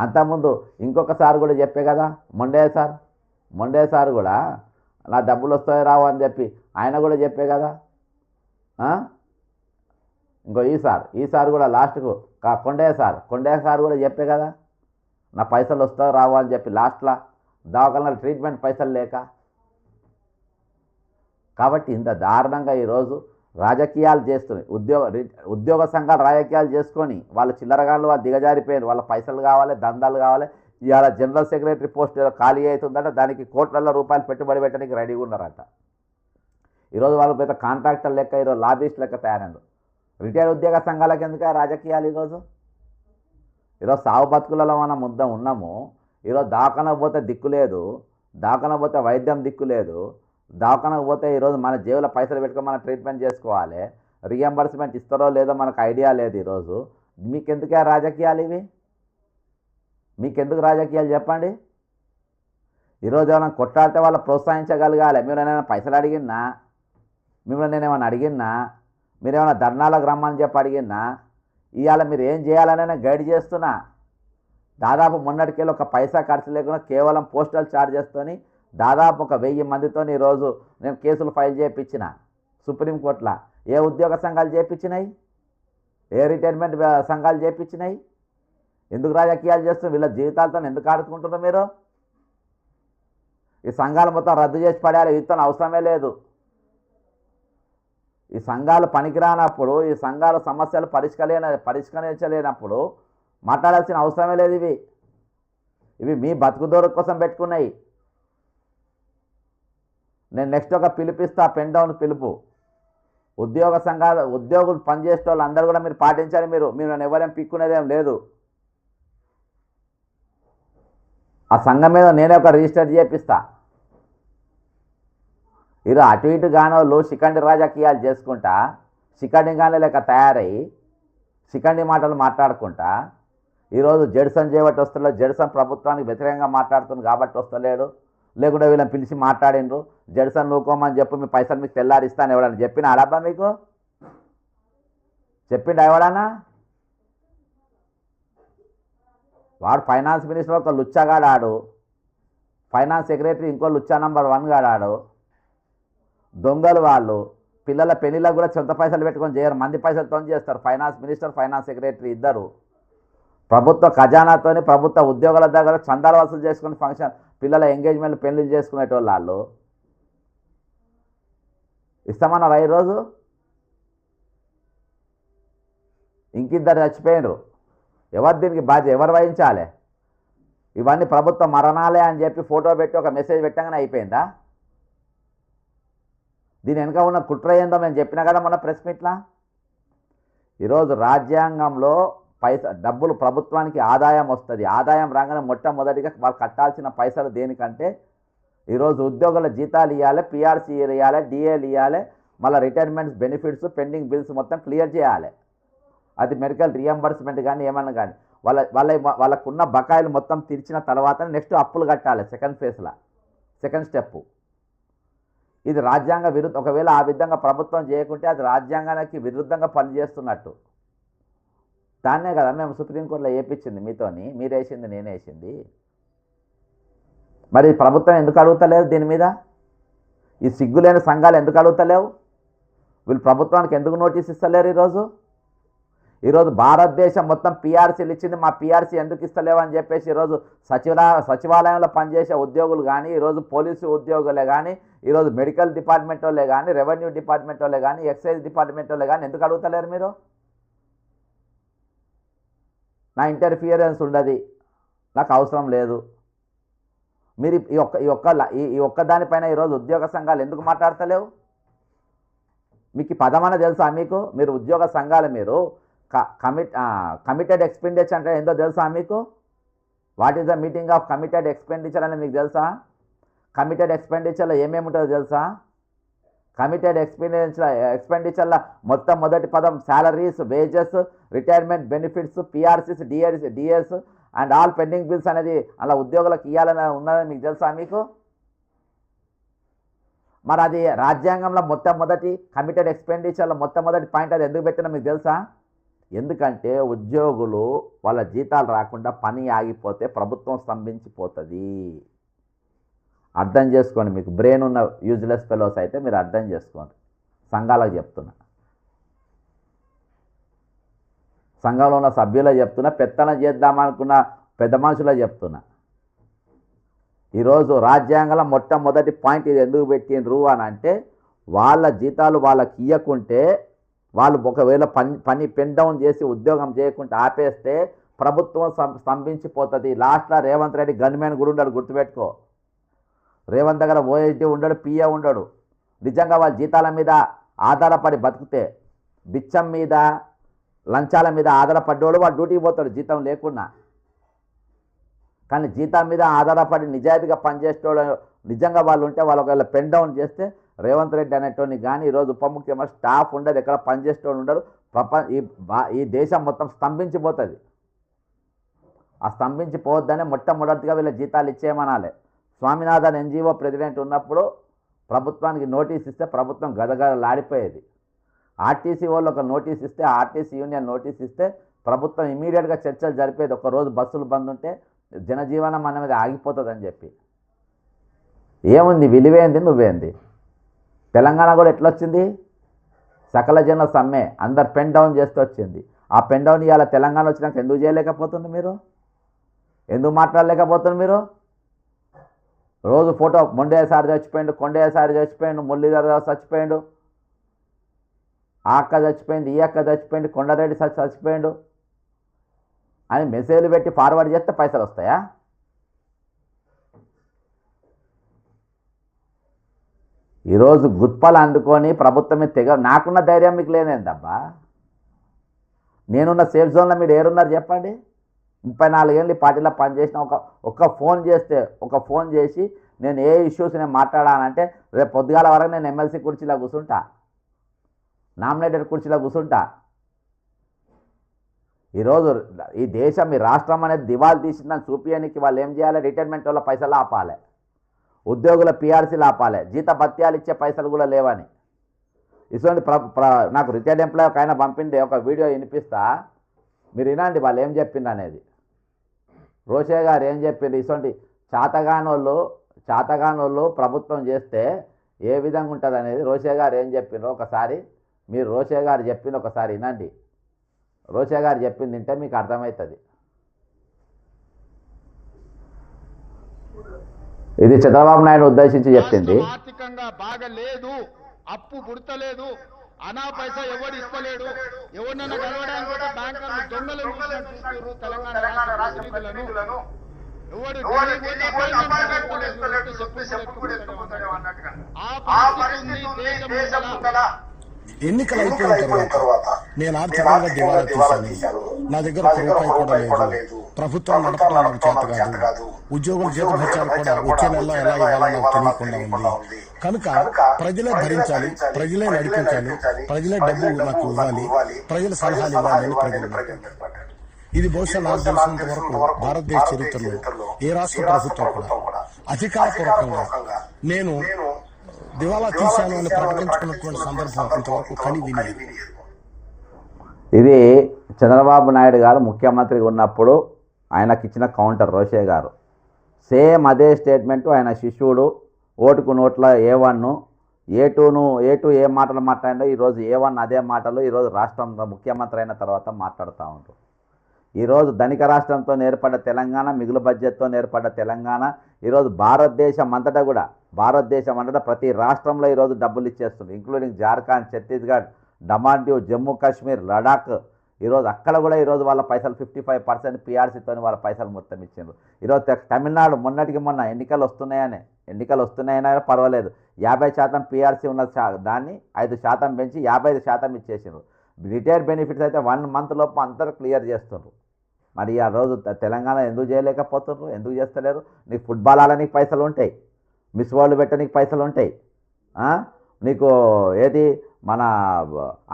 అంతకుముందు ఇంకొకసారి కూడా చెప్పే కదా, మొండే సార్ కూడా నా డబ్బులు వస్తాయో రావు అని చెప్పి ఆయన కూడా చెప్పే కదా. ఇంకో ఈసారి కూడా లాస్ట్కు కొండయ్య సార్ కూడా చెప్పే కదా, నా పైసలు వస్తాయో రావు అని చెప్పి లాస్ట్లో దవాఖానాలో ట్రీట్మెంట్ పైసలు లేక. కాబట్టి ఇంత దారుణంగా ఈరోజు రాజకీయాలు చేస్తున్నాయి. ఉద్యోగ సంఘాలు రాజకీయాలు చేసుకొని వాళ్ళు చిల్లరగాళ్ళు వాళ్ళు దిగజారిపోయారు. వాళ్ళ పైసలు కావాలి, దందాలు కావాలి. ఇవాళ జనరల్ సెక్రటరీ పోస్ట్ ఏదో ఖాళీ అవుతుందంటే దానికి కోట్లలో రూపాయలు పెట్టుబడి పెట్టడానికి రెడీగా ఉన్నారంట. ఈరోజు వాళ్ళు పెద్ద కాంట్రాక్టర్ లెక్క, ఈరోజు లాబీస్ట్ లెక్క తయారైంది. రిటైర్డ్ ఉద్యోగ సంఘాలకు ఎందుకు రాజకీయాలు? ఈరోజు సాగు బతుకులలో మనం ఉన్నాము. ఈరోజు దవాఖానకు పోతే దిక్కు లేదు, దవాఖానకు పోతే వైద్యం దిక్కు లేదు, దవాఖానకు పోతే ఈరోజు మన జేబులో పైసలు పెట్టుకొని మనం ట్రీట్మెంట్ చేసుకోవాలి. రియంబర్స్మెంట్ ఇస్తారో లేదో మనకు ఐడియా లేదు. ఈరోజు మీకెందుకే రాజకీయాలు ఇవి? మీకెందుకు రాజకీయాలు చెప్పండి? ఈరోజు ఏమైనా కొట్లాడితే వాళ్ళు ప్రోత్సహించగలగాలి. మీరు ఏమైనా పైసలు అడిగినా, మిమ్మల్ని నేనేమైనా అడిగినా, మీరేమైనా ధర్నాలకు రమ్మని చెప్పి అడిగినా, ఇవాళ మీరు ఏం చేయాలని గైడ్ చేస్తున్నా. దాదాపు మొన్నటికెళ్ళి ఒక పైసా ఖర్చు లేకుండా కేవలం పోస్టల్ ఛార్జెస్తోని దాదాపు 1000 మందితో ఈరోజు నేను కేసులు ఫైల్ చేయించిన సుప్రీంకోర్టులో. ఏ ఉద్యోగ సంఘాలు చేయించినాయి? ఏ రిటైర్మెంట్ సంఘాలు చేయించినాయి? ఎందుకు రాజకీయాలు చేస్తున్నారు? వీళ్ళ జీవితాలతో ఎందుకు ఆడుకుంటున్నారు మీరు? ఈ సంఘాలు మొత్తం రద్దు చేసి పడేయాలి. వీటితో అవసరమే లేదు. ఈ సంఘాలు పనికిరానప్పుడు, ఈ సంఘాల సమస్యలు పరిష్కరించలేనప్పుడు మాట్లాడాల్సిన అవసరమే లేదు. ఇవి మీ బతుకుదోరు కోసం పెట్టుకున్నాయి. నేను నెక్స్ట్ ఒక పిలిపిస్తా, పెన్ డౌన్ పిలుపు. ఉద్యోగ సంఘాలు ఉద్యోగులు పనిచేసే వాళ్ళు అందరూ కూడా మీరు పాటించాలి. మీరు ఎవరేం పిక్కునేదేం లేదు. ఆ సంఘం మీద నేనే ఒక రిజిస్టర్ చేపిస్తా. ఇది అటు ఇటు గానోళ్ళు శిఖండి రాజకీయాలు చేసుకుంటా, శిఖండి గానే లేక తయారయ్యి శిఖండి మాటలు మాట్లాడుకుంటా ఈరోజు జడ్సన్ చేయబట్టి వస్తలేదు. జడ్సన్ ప్రభుత్వానికి వ్యతిరేకంగా మాట్లాడుతుంది కాబట్టి వస్తలేడు. లేకుంటే వీళ్ళని పిలిచి మాట్లాడిండ్రు. జడ్సన్ నూకోమని చెప్పి మీ పైసలు మీకు తెల్లారిస్తాను ఎవడని చెప్పిన అడబ్బా? మీకు చెప్పిండు ఎవడన్నా? వాడు ఫైనాన్స్ మినిస్టర్ ఒక లుచ్చాగాడు ఆడు, ఫైనాన్స్ సెక్రటరీ ఇంకో లుచ్చా నంబర్ 1 గాడాడు. దొంగలు వాళ్ళు. పిల్లల పెళ్లిళ్ళకు కూడా సొంత పైసలు పెట్టుకొని చేయరు, మంది పైసలతో చేస్తారు. ఫైనాన్స్ మినిస్టర్, ఫైనాన్స్ సెక్రటరీ ఇద్దరు ప్రభుత్వ ఖజానాతోని ప్రభుత్వ ఉద్యోగుల దగ్గర చందాలు వసూలు చేసుకుని ఫంక్షన్ పిల్లల ఎంగేజ్మెంట్ పెళ్లిళ్ళు చేసుకునేటోళ్ళు వాళ్ళు. ఇస్తామన్నారా ఈరోజు? ఇంకిద్దరు చచ్చిపోయినరు. ఎవరు దీనికి బాధ్యత? ఎవరు వహించాలి? ఇవన్నీ ప్రభుత్వ మరణాలే అని చెప్పి ఫోటో పెట్టి ఒక మెసేజ్ పెట్టగానే అయిపోయిందా? దీని వెనుక ఉన్న కుట్ర ఏందో మేము చెప్పినా కదా మొన్న ప్రెస్ మీట్లా. ఈరోజు రాజ్యాంగంలో డబ్బులు ప్రభుత్వానికి ఆదాయం వస్తుంది. ఆదాయం రాగానే మొట్టమొదటిగా వాళ్ళు కట్టాల్సిన పైసలు దేనికంటే ఈరోజు ఉద్యోగుల జీతాలు ఇవ్వాలి, పిఆర్సీ ఇవ్వాలి, డిఏలు ఇవ్వాలి, మళ్ళీ రిటైర్మెంట్స్ బెనిఫిట్స్ పెండింగ్ బిల్స్ మొత్తం క్లియర్ చేయాలి. అది మెడికల్ రియంబర్స్మెంట్ కానీ ఏమన్నా కానీ వాళ్ళకున్న బకాయిలు మొత్తం తీర్చిన తర్వాత నెక్స్ట్ అప్పులు కట్టాలి. Second step. ఇది రాజ్యాంగ విరుద్ధం. ఒకవేళ ఆ విధంగా ప్రభుత్వం చేయకుంటే అది రాజ్యాంగానికి విరుద్ధంగా పనిచేస్తున్నట్టు. దాన్నే కదా మేము సుప్రీంకోర్టులో వేయించింది మీతోని, మీరేసింది నేనేసింది. మరి ప్రభుత్వం ఎందుకు అడుగుతలేదు దీని మీద? ఈ సిగ్గులేని సంఘాలు ఎందుకు అడుగుతలేవు? వీళ్ళు ప్రభుత్వానికి ఎందుకు నోటీస్ ఇస్తలేరు? ఈరోజు భారతదేశం మొత్తం పిఆర్సీలు ఇచ్చింది, మా పిఆర్సీ ఎందుకు ఇస్తలేవు అని చెప్పేసి ఈరోజు సచివాలయంలో పనిచేసే ఉద్యోగులు కానీ, ఈరోజు పోలీసు ఉద్యోగులే కానీ, ఈరోజు మెడికల్ డిపార్ట్మెంట్ వాళ్ళే కానీ, రెవెన్యూ డిపార్ట్మెంట్ వాళ్ళే కానీ, ఎక్సైజ్ డిపార్ట్మెంట్ వాళ్ళే కానీ ఎందుకు అడుగుతలేరు మీరు? నా ఇంటర్ఫియరెన్స్ ఉండదు, నాకు అవసరం లేదు, మీరు ఈ ఒక్క దానిపైన ఈరోజు ఉద్యోగ సంఘాలు ఎందుకు మాట్లాడతలేవు? మీకు ఈ పదమన తెలుసా? మీరు ఉద్యోగ సంఘాలు మీరు కమిటెడ్ ఎక్స్పెండిచర్ అంటే ఏందో తెలుసా మీకు? What is the meeting of committed expenditure అనేది మీకు తెలుసా? కమిటెడ్ ఎక్స్పెండిచర్లో ఏమేమి ఉంటుందో తెలుసా? కమిటెడ్ ఎక్స్పెండిచర్ల మొదటి పదం salaries, wages, retirement benefits, PRCs, DS and all pending bills అనేది అలా ఉద్యోగులకు ఇవ్వాలని ఉన్నదని మీకు తెలుసా మీకు? మరి అది రాజ్యాంగంలో మొట్టమొదటి కమిటెడ్ ఎక్స్పెండిచర్లో మొట్టమొదటి పాయింట్ అది ఎందుకు పెట్టినా మీకు తెలుసా? ఎందుకంటే ఉద్యోగులు వాళ్ళ జీతాలు రాకుండా పని ఆగిపోతే ప్రభుత్వం స్తంభించిపోతుంది. అర్థం చేసుకోండి. మీకు బ్రెయిన్ ఉన్న యూజ్లెస్ ఫెలోస్ అయితే మీరు అర్థం చేసుకోండి. సంఘాలకు చెప్తున్నా, సంఘంలో ఉన్న సభ్యులకు చెప్తున్నా, పెత్తనం చేద్దామనుకున్న పెద్ద మనుషులకు చెప్తున్నా. ఈరోజు రాజ్యాంగంలో మొట్టమొదటి పాయింట్ ఇది ఎందుకు పెట్టిండ్రు అని అంటే, వాళ్ళ జీతాలు వాళ్ళకి ఇవ్వకుంటే, వాళ్ళు ఒకవేళ పని పెన్ డౌన్ చేసి ఉద్యోగం చేయకుండా ఆపేస్తే ప్రభుత్వం స్తంభించిపోతుంది. లాస్ట్లో రేవంత్ రెడ్డి గన్మెన్ కూడా ఉండడు, గుర్తుపెట్టుకో. రేవంత్ దగ్గర ఓఎస్డీ ఉండడు, పిఏ ఉండడు. నిజంగా వాళ్ళ జీతాల మీద ఆధారపడి బతికితే, బిచ్చం మీద లంచాల మీద ఆధారపడ్డోడు వాడు డ్యూటీకి పోతాడు జీతం లేకున్నా. కానీ జీతం మీద ఆధారపడి నిజాయితీగా పనిచేసేవాడు నిజంగా వాళ్ళు ఉంటే, వాళ్ళు ఒకవేళ పెన్ డౌన్ చేస్తే రేవంత్ రెడ్డి అనేటోని కానీ ఈరోజు ఉప ముఖ్యమంత్రి స్టాఫ్ ఉండదు, ఎక్కడ పనిచేసేవాడు ఉండడు. ఈ దేశం మొత్తం స్తంభించిపోతుంది. ఆ స్తంభించిపోవద్దనే మొట్టమొదటిగా వీళ్ళ జీతాలు ఇచ్చేయమనాలి. స్వామినాథన్ ఎన్జిఓ ప్రెసిడెంట్ ఉన్నప్పుడు ప్రభుత్వానికి నోటీస్ ఇస్తే ప్రభుత్వం గదగదలాడిపోయేది. ఆర్టీసీ వాళ్ళు ఒక నోటీస్ ఇస్తే, ఆర్టీసీ యూనియన్ నోటీస్ ఇస్తే ప్రభుత్వం ఇమీడియట్గా చర్చలు జరిపేది. ఒకరోజు బస్సులు బంద్ ఉంటే జనజీవనం అనేది ఆగిపోతుందని చెప్పి. ఏముంది, విలువేంది, నువ్వేంది? తెలంగాణ కూడా ఎట్లొచ్చింది? సకల జన సమ్మె, అందరు పెన్ డౌన్ చేస్తూ వచ్చింది. ఆ పెన్ డౌన్ ఇవాళ తెలంగాణ వచ్చినాక ఎందుకు చేయలేకపోతుంది మీరు? ఎందుకు మాట్లాడలేకపోతుంది మీరు? రోజు ఫోటో మొండయ్య సారి చచ్చిపోయిండు, కొండయ్య సారి చచ్చిపోయిండు, మురళీధర్ చచ్చిపోయిండు, ఆ అక్క చచ్చిపోయింది, ఈ అక్క చచ్చిపోయింది, కొండారెడ్డి చచ్చిపోయిండు అని మెసేజ్లు పెట్టి ఫార్వర్డ్ చేస్తే పైసలు వస్తాయా? ఈరోజు గుత్పలు అందుకొని ప్రభుత్వమే నాకున్న ధైర్యం మీకు లేదేందబ్బా? నేనున్న సేఫ్ జోన్లో మీరు ఏరున్నారు చెప్పండి? 34 ఏళ్ళు ఈ పార్టీలో పనిచేసిన ఒక ఫోన్ చేసి నేను ఏ ఇష్యూస్ నేను మాట్లాడానంటే రేపు పొద్దుగాల వరకు నేను ఎమ్మెల్సీ కుర్చీలో కూర్చుంటా, నామినేటెడ్ కుర్చీలో కూర్చుంటా. ఈరోజు ఈ దేశం, ఈ రాష్ట్రం అనేది దివాళి తీసిందని చూపించడానికి వాళ్ళు ఏం చేయాలి? రిటైర్మెంట్ వల్ల పైసలు ఆపాలి, ఉద్యోగుల పిఆర్సీలు ఆపాలి, జీత భత్యాలు ఇచ్చే పైసలు కూడా లేవని. ఇటువంటి నాకు రిటైర్డ్ ఎంప్లాయ్ ఒక ఆయన పంపిండే ఒక వీడియో వినిపిస్తా, మీరు వినండి వాళ్ళు ఏం చెప్పింది అనేది. రోషయ్య గారు ఏం చెప్పింది, ఇటువంటి చాతగానోళ్ళు ప్రభుత్వం చేస్తే ఏ విధంగా ఉంటుంది అనేది రోషయ్య గారు ఏం చెప్పిండ్రో ఒకసారి మీరు రోషయ్య గారు చెప్పింది ఒకసారి వినండి. రోషయ్య గారు చెప్పింది వింటే మీకు అర్థమవుతుంది. ఇది చంద్రబాబు నాయుడు ఉద్దేశించి చెప్పింది. ఆర్థికంగా బాగా లేదు, అప్పు పుడతలేదు, అనా పైసా ఎవడు ఇస్తలేడు, ఎవరినైనా కలవడానికి బ్యాంకర్లు దొంగలు చూస్తున్నారు తెలంగాణ రాష్ట్ర ప్రతినిధులను. ఎవడు ఎన్నికలు అయిపోయిన తర్వాత నేను ఆర్థికంగా దివాలా తీశాను. నా దగ్గర ఒక రూపాయి కూడా లేదు. ప్రభుత్వం నడపడం నాకు చేత కాదు. ఉద్యోగుల జీతభత్యాలు కూడా వచ్చే నెలలో ఎలా ఇవ్వాలో నాకు తెలియకుండా ఉంది. కనుక ప్రజలే భరించాలి, ప్రజలే నడిపించాలి, ప్రజలే డబ్బు నాకు ఇవ్వాలి, ప్రజల సలహాలు ఇవ్వాలని ప్రజలు. ఇది బహుశా నాకు తెలిసినంత వరకు భారతదేశ చరిత్రలో ఏ రాష్ట్ర ప్రభుత్వం కూడా అధికారపూర్వకంగా నేను దివాలా తీశాను అని ప్రకటించుకున్నటువంటి సందర్భం ఇంతవరకు కని విని. ఇది చంద్రబాబు నాయుడు గారు ముఖ్యమంత్రిగా ఉన్నప్పుడు ఆయనకి ఇచ్చిన కౌంటర్ రోషయ్య గారు. సేమ్ అదే స్టేట్మెంటు ఆయన శిష్యుడు ఓటుకు నోట్ల A1, A2 ఏ మాటలు మాట్లాడిండో ఈరోజు A1 అదే మాటలు ఈరోజు రాష్ట్రంలో ముఖ్యమంత్రి అయిన తర్వాత మాట్లాడుతూ ఉంటారు. ఈరోజు ధనిక రాష్ట్రంతో ఏర్పడ్డ తెలంగాణ, మిగులు బడ్జెట్తో ఏర్పడ్డ తెలంగాణ ఈరోజు భారతదేశం అంతటా ప్రతి రాష్ట్రంలో ఈరోజు డబ్బులు ఇచ్చేస్తుంది, ఇంక్లూడింగ్ జార్ఖండ్, ఛత్తీస్గఢ్, దమాన్, జమ్మూ కాశ్మీర్, లడాక్, ఈరోజు అక్కడ కూడా ఈరోజు వాళ్ళ పైసలు 55% పీఆర్సీతో వాళ్ళ పైసలు మొత్తం ఇచ్చిండ్రు. ఈరోజు తమిళనాడు మొన్నటికి మొన్న ఎన్నికలు వస్తున్నాయనే పర్వాలేదు, 50% పీఆర్సీ ఉన్న దాన్ని 5% పెంచి 55% ఇచ్చేసిండ్రు. రిటైర్డ్ బెనిఫిట్స్ అయితే 1 మంత్ లోపు అంతా క్లియర్ చేస్తుండ్రు. మరి ఆ రోజు తెలంగాణ ఎందుకు చేయలేకపోతున్నారు, ఎందుకు చేస్తలేరు? నీకు ఫుట్బాల్ ఆడడానికి పైసలు ఉంటాయి, మిస్ వరల్డ్ పెట్టడానికి పైసలు ఉంటాయి, నీకు ఏది మన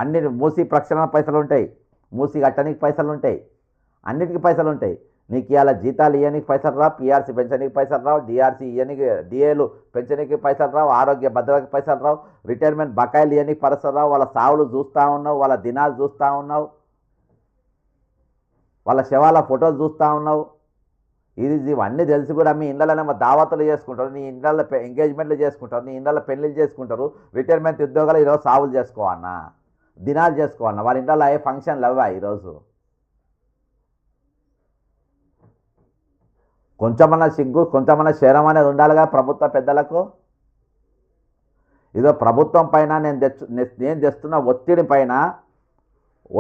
అన్ని మూసి ప్రక్షాళన పైసలు ఉంటాయి, మూసి కట్టడానికి పైసలు ఉంటాయి, అన్నిటికీ పైసలు ఉంటాయి. నీకు ఇవాళ జీతాలు ఇవ్వడానికి పైసలు రావు, పీఆర్సీ పెంచడానికి పైసలు రావు, డిఆర్సీ ఇవ్వడానికి డిఏలు పెంచడానికి పైసలు రావు, ఆరోగ్య భద్రతకి పైసలు రావు, రిటైర్మెంట్ బకాయిలు ఇవ్వడానికి పైసలు రావు. వాళ్ళ సావులు చూస్తూ ఉన్నావు, వాళ్ళ దినాలు చూస్తూ ఉన్నావు, వాళ్ళ శవాల ఫోటోలు చూస్తూ ఉన్నావు. ఇవన్నీ తెలిసి కూడా మీ ఇళ్ళలోనే దావతులు చేసుకుంటారు, నీ ఇళ్ళల్లో ఎంగేజ్మెంట్లు చేసుకుంటారు, నీ ఇళ్ళల్లో పెళ్ళిళ్ళు చేసుకుంటారు. రిటైర్మెంట్ ఉద్యోగాలు ఈరోజు సావులు చేసుకోవన్నా, దినాలు చేసుకోవన్నా, వాళ్ళ ఇంట్లో అయ్యే ఫంక్షన్లు అవ్వా? ఈరోజు కొంచెమన్నా సిగ్గు, కొంచెమన్నా శరం అనేది ఉండాలిగా ప్రభుత్వ పెద్దలకు. ఇదో ప్రభుత్వం పైన నేను తెస్తున్న ఒత్తిడి పైన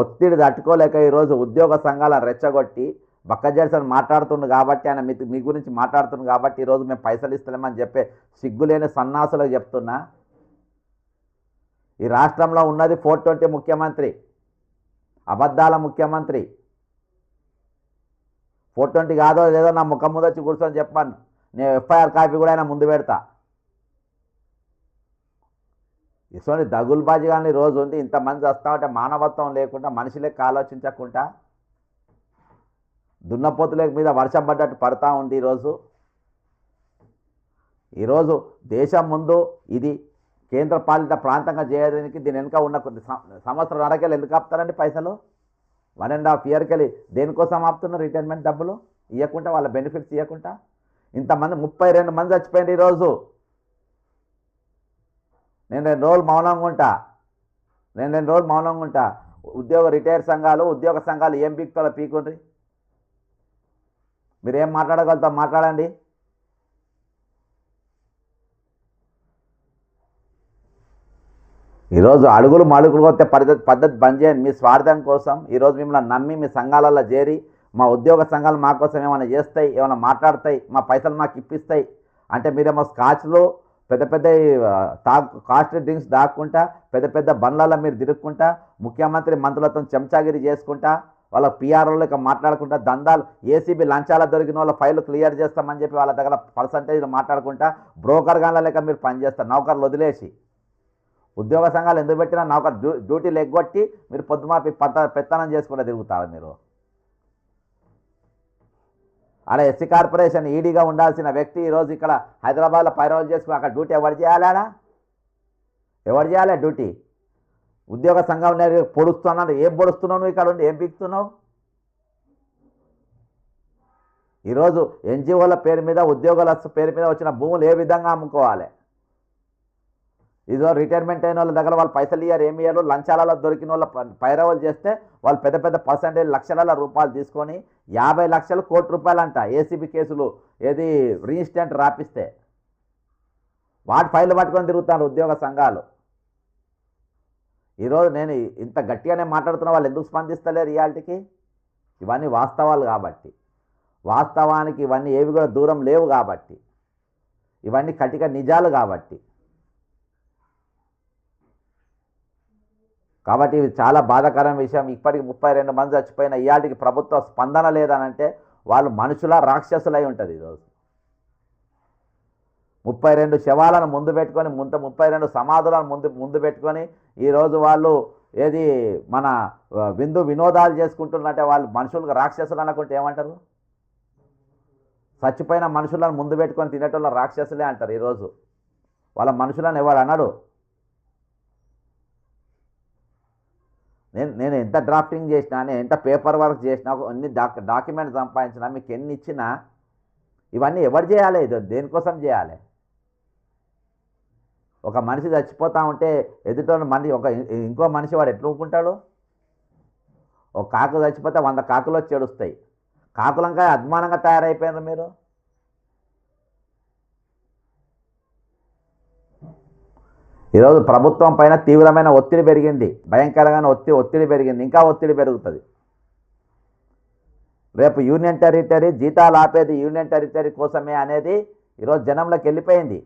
ఒత్తిడి తట్టుకోలేక ఈరోజు ఉద్యోగ సంఘాల రెచ్చగొట్టి బక్కజేడ్సన్ మాట్లాడుతుండు కాబట్టి, ఆయన మీ గురించి మాట్లాడుతుంది కాబట్టి ఈరోజు మేము పైసలు ఇస్తలేమని చెప్పే సిగ్గులేని సన్నాసులకు చెప్తున్నా. ఈ రాష్ట్రంలో ఉన్నది 420 ముఖ్యమంత్రి, అబద్ధాల ముఖ్యమంత్రి. 420 కాదో లేదో నా ముఖం ముందు వచ్చి కూర్చొని చెప్పాను, నేను ఎఫ్ఐఆర్ కాపీ కూడా ఆయన ముందు పెడతా. ఇటువంటి దగుల్బాజీ కానీ రోజు ఉంది, ఇంతమంది వస్తా ఉంటే మానవత్వం లేకుండా, మనిషిలకి ఆలోచించకుండా, దున్నపోతుల మీద వర్షం పడ్డట్టు పడతా ఉంది. ఈరోజు దేశం ముందు ఇది కేంద్ర పాలిత ప్రాంతంగా చేయడానికి దీని వెనుక ఉన్న కొన్ని సంవత్సరం నరకెళ్ళి ఎందుకు ఆపుతారండి పైసలు? 1.5 ఇయర్కి వెళ్ళి దేనికోసం ఆపుతున్నారు? రిటైర్మెంట్ డబ్బులు ఇవ్వకుండా, వాళ్ళ బెనిఫిట్స్ ఇవ్వకుండా. ఇంతమంది 32 మంది చచ్చిపోయింది ఈరోజు. నేను 2 రోజులు మౌనంగా ఉంటా. ఉద్యోగ సంఘాలు ఏం పీకుతారో పీకుండ్రి. మీరేం మాట్లాడగలుగుతారో మాట్లాడండి. ఈరోజు అడుగులు మడుగులు కొత్తే పద్ధతి బంద్ చేయండి. మీ స్వార్థం కోసం ఈరోజు మిమ్మల్ని నమ్మి మీ సంఘాలలో చేరి, మా ఉద్యోగ సంఘాలు మా కోసం ఏమైనా చేస్తాయి, ఏమైనా మాట్లాడతాయి, మా పైసలు మాకు ఇప్పిస్తాయి అంటే మీరేమో స్కాచ్లు పెద్ద పెద్ద కాస్ట్లీ డ్రింక్స్ దాక్కుంటా, పెద్ద పెద్ద బండ్లలో మీరు తిరుక్కుంటా, ముఖ్యమంత్రి మంత్రులతో చెంచాగిరి చేసుకుంటా, వాళ్ళ పీఆర్ఓలకి మాట్లాడుకుంటా, దందాలు ఏసీబీ లంచాల దొరికిన వాళ్ళ ఫైళ్ళు క్లియర్ చేస్తామని చెప్పి వాళ్ళ దగ్గర పర్సంటేజ్లు మాట్లాడుకుంటా, బ్రోకర్ గాన్ల లెక్క మీరు పనిచేస్తారు. నౌకర్లు వదిలేసి ఉద్యోగ సంఘాలు ఎందుకు పెట్టినా నౌకర్ డ్యూటీలు ఎగ్గొట్టి మీరు పొద్దుమాపి పెత్తనం చేసుకుంటూ తిరుగుతారు. మీరు ఆడ ఎస్సీ కార్పొరేషన్ ఈడీగా ఉండాల్సిన వ్యక్తి ఈరోజు ఇక్కడ హైదరాబాద్లో పైరవాలు చేసుకుని అక్కడ డ్యూటీ ఎవరు చేయాలా? ఎవరు చేయాలి డ్యూటీ? ఉద్యోగ సంఘం పొడుస్తున్నాను. ఏం పొడుస్తున్నావు నువ్వు? ఇక్కడ ఉండి ఏం పీకుతున్నావు? ఈరోజు ఎన్జిఓల పేరు మీద, ఉద్యోగుల పేరు మీద వచ్చిన భూములు ఏ విధంగా అమ్ముకోవాలి? ఇదో రిటైర్మెంట్ అయిన వాళ్ళ దగ్గర వాళ్ళు పైసలు ఇయ్యారు, ఏమి ఇయ్యారు? లంచాలలో దొరికిన వాళ్ళ పైరవలు చేస్తే వాళ్ళు పెద్ద పెద్ద పర్సంటేజ్ లక్షల రూపాయలు తీసుకొని 50 లక్షలు ₹1 కోటి అంట ఏసీబీ కేసులు ఏది రిజిస్టెంట్ రాపిస్తే వాటి ఫైళ్ళు పట్టుకొని తిరుగుతారు ఉద్యోగ సంఘాలు. ఈరోజు నేను ఇంత గట్టిగానే మాట్లాడుతున్న వాళ్ళు ఎందుకు స్పందిస్తలేరు రియాలిటీకి? ఇవన్నీ వాస్తవాలు కాబట్టి, వాస్తవానికి ఇవన్నీ ఏవి కూడా దూరం లేవు కాబట్టి, ఇవన్నీ కటిక నిజాలు కాబట్టి ఇది చాలా బాధాకరమైన విషయం. ఇప్పటికి 32 మంది చచ్చిపోయిన ఇయాటికి ప్రభుత్వ స్పందన లేదనంటే వాళ్ళు మనుషుల రాక్షసులై ఉంటుంది. ఈరోజు 32 శవాలను ముందు పెట్టుకొని 32 సమాధులను ముందు పెట్టుకొని ఈరోజు వాళ్ళు ఏది మన వినోదాలు చేసుకుంటున్నట్టే వాళ్ళు మనుషులకు రాక్షసులు అనుకుంటే ఏమంటారు? చచ్చిపోయిన మనుషులను ముందు పెట్టుకొని తినేటోళ్ళ రాక్షసులే అంటారు. ఈరోజు వాళ్ళ మనుషులను ఎవరు అన్నాడు? నేను ఎంత డ్రాఫ్టింగ్ చేసినా, నేను ఎంత పేపర్ వర్క్ చేసినా, అన్ని డాక్యుమెంట్ సంపాదించినా, మీకు ఎన్ని ఇచ్చినా ఇవన్నీ ఎవరు చేయాలి? ఇది దేనికోసం చేయాలి? ఒక మనిషి చచ్చిపోతూ ఉంటే ఎదుటి మనిషి ఇంకో మనిషి వాడు ఎట్లా ఊపుకుంటాడు? ఒక కాకు చచ్చిపోతే 100 కాకులు వచ్చి ఏడుస్తాయి. కాకులంకా అద్మానంగా తయారైపోయినారు మీరు. ఈరోజు ప్రభుత్వం పైన తీవ్రమైన ఒత్తిడి పెరిగింది, భయంకరమైన ఒత్తిడి పెరిగింది, ఇంకా ఒత్తిడి పెరుగుతుంది. రేపు యూనియన్ టెరిటరీ జీతాలు ఆపేది యూనియన్ టెరిటరీ కోసమే అనేది ఈరోజు జనంలోకి వెళ్ళిపోయింది.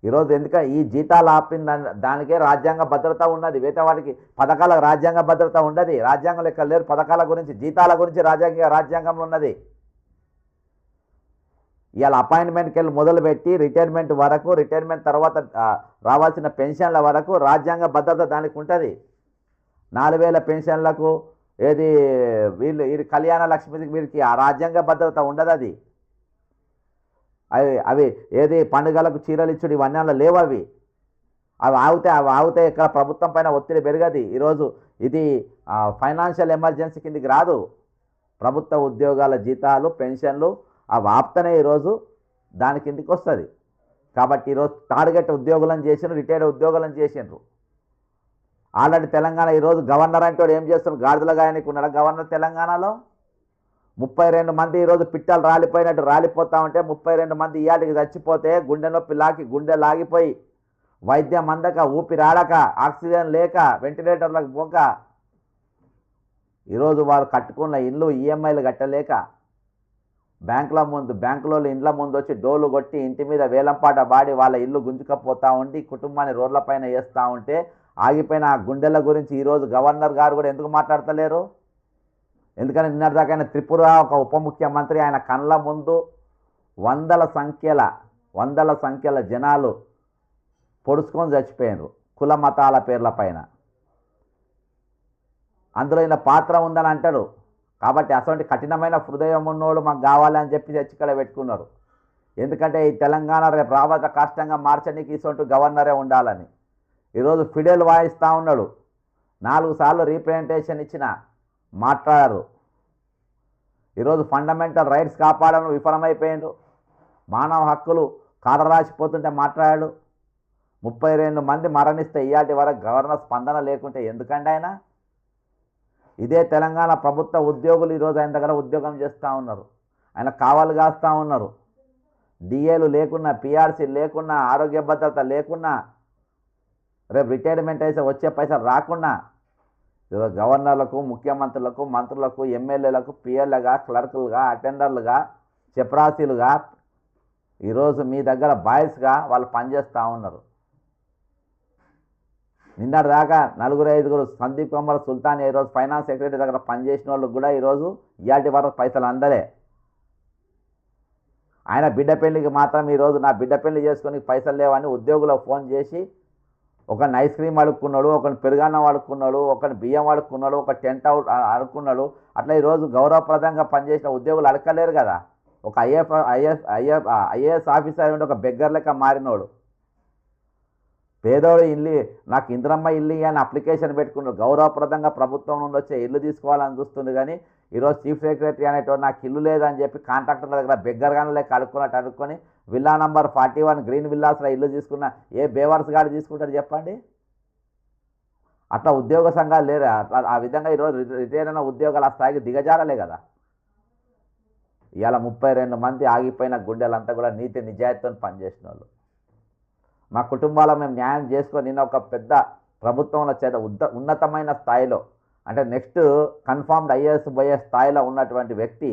ఈరోజు ఎందుకంటే ఈ జీతాలు ఆపిన దానికే రాజ్యాంగ భద్రత ఉన్నది. మిగతా వాటికి పథకాలకు రాజ్యాంగ భద్రత ఉండదు. రాజ్యాంగం లెక్క లేరు. పథకాల గురించి జీతాల గురించి రాజ్యాంగంలో ఉన్నది. ఇవాళ అపాయింట్మెంట్కి వెళ్ళి మొదలుపెట్టి రిటైర్మెంట్ వరకు, రిటైర్మెంట్ తర్వాత రావాల్సిన పెన్షన్ల వరకు రాజ్యాంగ భద్రత దానికి ఉంటుంది. 4000 పెన్షన్లకు ఏది వీళ్ళు కళ్యాణ లక్ష్మికి వీరికి ఆ రాజ్యాంగ భద్రత ఉండదు. అవి ఏది పండుగలకు చీరలు ఇచ్చుడు ఇవన్నీ అలా లేవు. అవి ఆగితే ఇక్కడ ప్రభుత్వం పైన ఒత్తిడి పెరగది. ఈరోజు ఇది ఫైనాన్షియల్ ఎమర్జెన్సీ కిందికి రాదు. ప్రభుత్వ ఉద్యోగాల జీతాలు పెన్షన్లు అవి ఆప్తనే ఈరోజు దాని కిందికి వస్తుంది. కాబట్టి ఈరోజు టార్గెట్ ఉద్యోగులను చేసినారు, రిటైర్డ్ ఉద్యోగులను చేసినారు. ఆల్రెడీ తెలంగాణ ఈరోజు గవర్నర్ అంటే ఏం చేస్తున్నారు? గాడిదల గాయనికి ఉన్నాడు గవర్నర్ తెలంగాణలో. 32 మంది ఈరోజు పిట్టలు రాలిపోయినట్టు రాలిపోతా ఉంటే 32 మంది ఇయాటికి చచ్చిపోతే గుండె నొప్పి గుండె లాగిపోయి వైద్యం అందక, ఊపిరాడక, ఆక్సిజన్ లేక, వెంటిలేటర్లకు పోక ఈరోజు వారు కట్టుకున్న ఇల్లు ఈఎంఐలు కట్టలేక బ్యాంకులో ఇండ్ల ముందు వచ్చి డోలు కొట్టి ఇంటి మీద వేలంపాట బాడి వాళ్ళ ఇల్లు గుంజుకపోతూ ఉండి కుటుంబాన్ని రోడ్లపైన వేస్తూ ఉంటే ఆగిపోయిన ఆ గుండెల గురించి ఈరోజు గవర్నర్ గారు కూడా ఎందుకు మాట్లాడతలేరు? ఎందుకని నిన్నటిదాకా ఆయన త్రిపుర ఒక ఉప ముఖ్యమంత్రి ఆయన కళ్ళ ముందు వందల సంఖ్యల జనాలు పొడుచుకొని చచ్చిపోయారు కుల మతాల పేర్ల పైన. అందులో ఈయన పాత్ర ఉందని అంటాడు. కాబట్టి అటువంటి కఠినమైన హృదయం ఉన్నోళ్ళు మాకు కావాలని చెప్పి తెచ్చి ఇక్కడ పెట్టుకున్నారు. ఎందుకంటే ఈ తెలంగాణ రేపు రావత కష్టంగా మార్చడానికి ఇటువంటి గవర్నరే ఉండాలని. ఈరోజు ఫిడెల్ వాయిస్తూ ఉన్నాడు. 4 సార్లు రీప్రజెంటేషన్ ఇచ్చిన మాట్లాడారు. ఈరోజు ఫండమెంటల్ రైట్స్ కాపాడడం విఫలమైపోయిండు. మానవ హక్కులు కాలరాసిపోతుంటే మాట్లాడాడు. 32 మంది మరణిస్తే ఇయాటి వరకు గవర్నర్ స్పందన లేకుంటే ఎందుకండి ఆయన? ఇదే తెలంగాణ ప్రభుత్వ ఉద్యోగులు ఈరోజు ఆయన దగ్గర ఉద్యోగం చేస్తూ ఉన్నారు. ఆయన కావాలి కాస్తూ ఉన్నారు. డిఏలు లేకున్నా, పిఆర్సీ లేకున్నా, ఆరోగ్య భద్రత లేకున్నా, రేపు రిటైర్మెంట్ అయితే వచ్చే పైసలు రాకుండా ఈరోజు గవర్నర్లకు, ముఖ్యమంత్రులకు, మంత్రులకు, ఎమ్మెల్యేలకు, పిఎల్లుగా, క్లర్కులుగా, అటెండర్లుగా, చెప్రాసీలుగా ఈరోజు మీ దగ్గర బాయ్స్గా వాళ్ళు పనిచేస్తూ ఉన్నారు. నిన్నటిదాకా 4-5 సందీప్ కుమార్ సుల్తాన్ ఈరోజు ఫైనాన్స్ సెక్రటరీ దగ్గర పనిచేసిన వాళ్ళకు కూడా ఈరోజు ఇయాటి వరకు పైసలు అందలే. ఆయన బిడ్డ పెళ్లికి మాత్రం ఈరోజు నా బిడ్డ పెళ్లి చేసుకొని పైసలు లేవని ఉద్యోగులకు ఫోన్ చేసి ఒకరిని ఐస్ క్రీమ్ అడుక్కున్నాడు, ఒకరిని పెరుగన్నం అడుక్కున్నాడు, ఒకరిని బియ్యం అడుక్కున్నాడు, ఒక టెంట్ అవుట్ అడుక్కున్నాడు. అట్లా ఈరోజు గౌరవప్రదంగా పనిచేసిన ఉద్యోగులు అడగలేరు కదా. ఒక ఐఏఎస్ ఆఫీసర్ ఉండి ఒక బెగ్గర్ లెక్క మారినోడు, పేదోడు ఇల్లు నాకు ఇంద్రమ్మ ఇల్లు అని అప్లికేషన్ పెట్టుకున్నాడు. గౌరవప్రదంగా ప్రభుత్వం నుండి వచ్చే ఇల్లు తీసుకోవాలని చూస్తుంది. కానీ ఈరోజు చీఫ్ సెక్రటరీ అనేటోడు నాకు ఇల్లు లేదని చెప్పి కాంట్రాక్టర్ల దగ్గర బెగ్గరగానే లెక్క అడుక్కొని విల్లా నంబర్ 41 గ్రీన్ విల్లాస్లో ఇల్లు తీసుకున్న ఏ బేవర్స్ గాడు తీసుకుంటాడు చెప్పండి? అట్లా ఉద్యోగ సంఘాలు లేరు. ఆ విధంగా ఈరోజు రిటైర్ అయిన ఉద్యోగాలు ఆ స్థాయికి దిగజారలే కదా. ఇవాళ 32 మంది ఆగిపోయిన గుండెలంతా కూడా నీతి నిజాయితీతో పనిచేసిన వాళ్ళు. మా కుటుంబాల్లో మేము న్యాయం చేసుకొని నిన్న ఒక పెద్ద ప్రభుత్వంలో చేత ఉన్నతమైన స్థాయిలో అంటే నెక్స్ట్ కన్ఫర్మ్డ్ ఐఏఎస్ పోయే స్థాయిలో ఉన్నటువంటి వ్యక్తి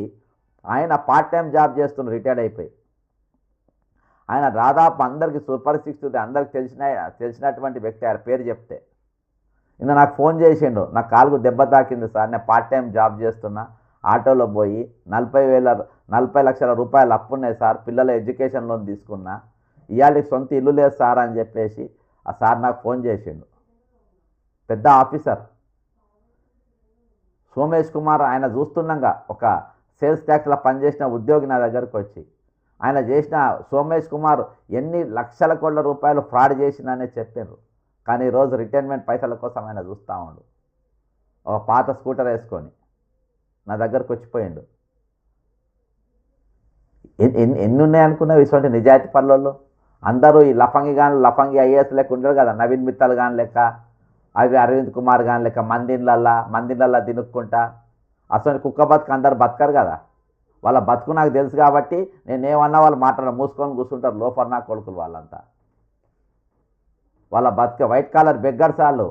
ఆయన పార్ట్ టైం జాబ్ చేస్తున్న రిటైర్డ్ అయిపోయి. ఆయన దాదాపు అందరికీ సూపర్ 6 అందరికి తెలిసినటువంటి వ్యక్తి. ఆయన పేరు చెప్తే నిన్న నాకు ఫోన్ చేసిండు, నాకు కాలుకు దెబ్బ తాకింది సార్, నేను పార్ట్ టైం జాబ్ చేస్తున్నా, ఆటోలో పోయి 40 లక్షల రూపాయలు అప్పున్నాయి సార్, పిల్లల ఎడ్యుకేషన్ లోన్ తీసుకున్నా, ఇవాళకి సొంత ఇల్లు లేదు సార్ అని చెప్పేసి ఆ సార్ నాకు ఫోన్ చేసిండు. పెద్ద ఆఫీసర్ సోమేష్ కుమార్, ఆయన చూస్తున్నాగా ఒక సేల్స్ ట్యాక్స్లో పనిచేసిన ఉద్యోగి నా దగ్గరకు వచ్చి ఆయన చేసిన సోమేష్ కుమార్ ఎన్ని లక్షల కోట్ల రూపాయలు ఫ్రాడ్ చేసిననే చెప్పారు. కానీ ఈరోజు రిటైర్మెంట్ పైసల కోసం ఆయన చూస్తూ ఉండు. ఒక పాత స్కూటర్ వేసుకొని నా దగ్గరకు వచ్చిపోయిండు. ఎన్ని ఉన్నాయనుకున్నావు ఇటువంటి నిజాయితీ పనులలో? అందరూ ఈ లఫంగి ఐఏఎస్ లెక్క ఉండరు కదా, నవీన్ మిత్తల్ గాని లెక్క, అవి అరవింద్ కుమార్ గాని లెక్క మందిళ్ళల్లా తినుక్కుంటా అసలు కుక్క బతుకు అందరు బతకరు కదా. వాళ్ళ బతుకు నాకు తెలుసు కాబట్టి నేనేమన్నా వాళ్ళు మూసుకొని కూర్చుంటారు లోఫర్ నా కొడుకులు వాళ్ళంతా. వాళ్ళ బతికే వైట్ కాలర్ బెగ్గర్స్ వాళ్ళు.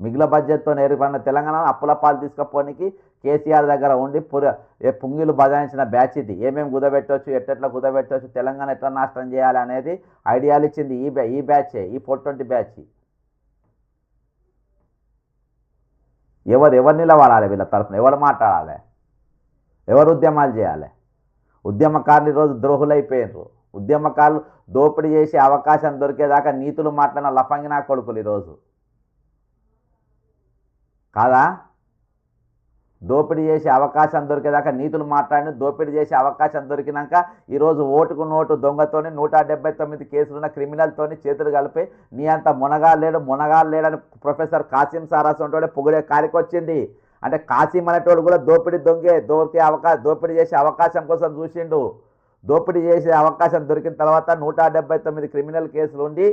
మిగిలిన బడ్జెట్తో ఏర్పడిన తెలంగాణ అప్పుల పాలు తీసుకపోనికి కేసీఆర్ దగ్గర ఉండి పుంగిలు బజాయించిన బ్యాచ్ ఇది. ఏమేమి కుదబెట్టవచ్చు, ఎట్లా కుదబెట్టవచ్చు, తెలంగాణ ఎట్లా నాశనం చేయాలి అనేది ఐడియాలు ఇచ్చింది ఈ బ్యాచే, ఈ 420 బ్యాచ్. ఎవరు నిలబడాలి వీళ్ళ తరఫున, ఎవరు మాట్లాడాలి, ఎవరు ఉద్యమాలు చేయాలి? ఉద్యమకారులు ఈరోజు ద్రోహులైపోయినారు. ఉద్యమకారులు దోపిడీ చేసే అవకాశం దొరికేదాకా నీతులు మాట్లాడిన లఫంగినా కొడుకులు ఈరోజు కాదా? దోపిడీ చేసే అవకాశం దొరికేదాకా నీతులు మాట్లాడి దోపిడీ చేసే అవకాశం దొరికినాక ఈరోజు ఓటుకు నోటు దొంగతోని 179 కేసులున్న క్రిమినల్తోని చేతులు కలిపి నీ అంత మునగాలు లేడని ప్రొఫెసర్ కాసిం సార్ అసంటోడే పొగిడే కారికొచ్చింది. అంటే కాసిం అనేటోడు కూడా దోపిడీ చేసే అవకాశం కోసం చూసిండు. దోపిడీ చేసే అవకాశం దొరికిన తర్వాత 179 క్రిమినల్ కేసులు ఉండి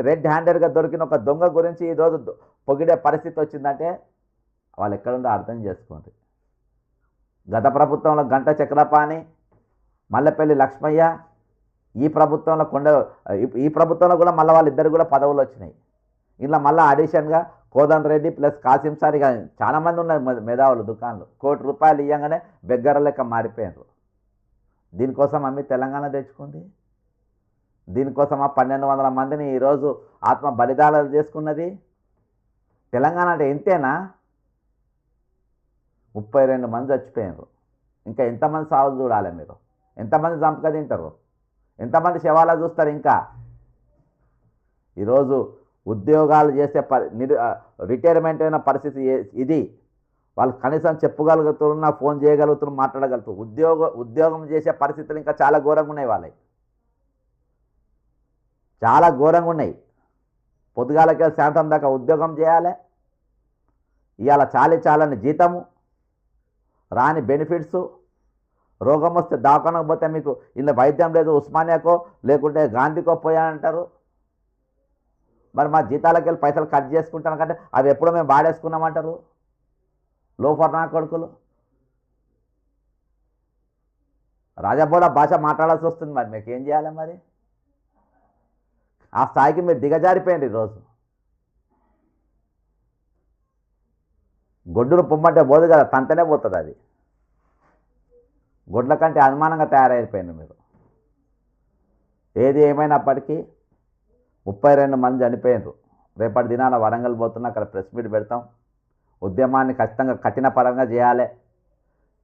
రెడ్ హ్యాండెడ్గా దొరికిన ఒక దొంగ గురించి ఈరోజు పొగిడే పరిస్థితి వచ్చిందంటే వాళ్ళు ఎక్కడుండో అర్థం చేసుకోండి. గత ప్రభుత్వంలో గంట చక్రపాణి, మల్లెపల్లి లక్ష్మయ్య, ఈ ప్రభుత్వంలో కూడా మళ్ళీ వాళ్ళిద్దరు కూడా పదవులు వచ్చినాయి. ఇలా మళ్ళీ అడిషన్గా కోదండ రెడ్డి ప్లస్ కాసిం సార్, ఇక చాలామంది ఉన్నారు మేధావులు దుకాణాలు. ₹1 ఇవ్వగానే బెగ్గర లెక్క మారిపోయారు. దీనికోసం అమ్మి తెలంగాణ తెచ్చుకుంది. దీనికోసం 1200 మందిని ఈరోజు ఆత్మ బలిదానాలు చేసుకున్నది. తెలంగాణ అంటే ఇంతేనా? 32 మంది చచ్చిపోయారు. ఇంకా ఎంతమంది సావులు చూడాలి మీరు? ఎంతమంది చంపక తింటారు? ఎంతమంది శవాలా చూస్తారు? ఇంకా ఈరోజు ఉద్యోగాలు చేసే రిటైర్మెంట్ అయిన పరిస్థితి ఇది. వాళ్ళు కనీసం చెప్పగలుగుతున్నా, ఫోన్ చేయగలుగుతున్నా, మాట్లాడగలుగుతారు. ఉద్యోగం చేసే పరిస్థితులు ఇంకా చాలా ఘోరంగా ఉన్నాయి. వాళ్ళవి చాలా ఘోరంగా ఉన్నాయి. పొద్దుగాలకే శాంతం దాకా ఉద్యోగం చేయాలి. ఇవాళ చాలని జీతము, రాని బెనిఫిట్స్, రోగం వస్తే దవాఖానకు పోతే మీకు ఇలా వైద్యం లేదు, ఉస్మానియాకో లేకుంటే గాంధీకో పోయానంటారు. మరి మా జీతాలకు వెళ్ళి పైసలు కట్ చేసుకుంటాను కంటే అవి ఎప్పుడో మేము వాడేసుకున్నామంటారు లోఫర్ నా కొడుకులు. రాజబోడ భాష మాట్లాడాల్సి వస్తుంది. మరి మీకు ఏం చేయాలి? మరి ఆ స్థాయికి మీరు దిగజారిపోయింది. ఈరోజు గొడ్డును పొమ్మంటే పోదు కదా, తంతనే పోతుంది. అది గొడ్ల కంటే అనుమానంగా తయారైపోయింది మీరు. ఏది ఏమైనప్పటికీ 32 మంది చనిపోయినారు. రేపటి దినాన వరంగల్ పోతున్నా, అక్కడ ప్రెస్ మీట్ పెడతాం. ఉద్యమాన్ని ఖచ్చితంగా కఠిన పరంగా చేయాలి.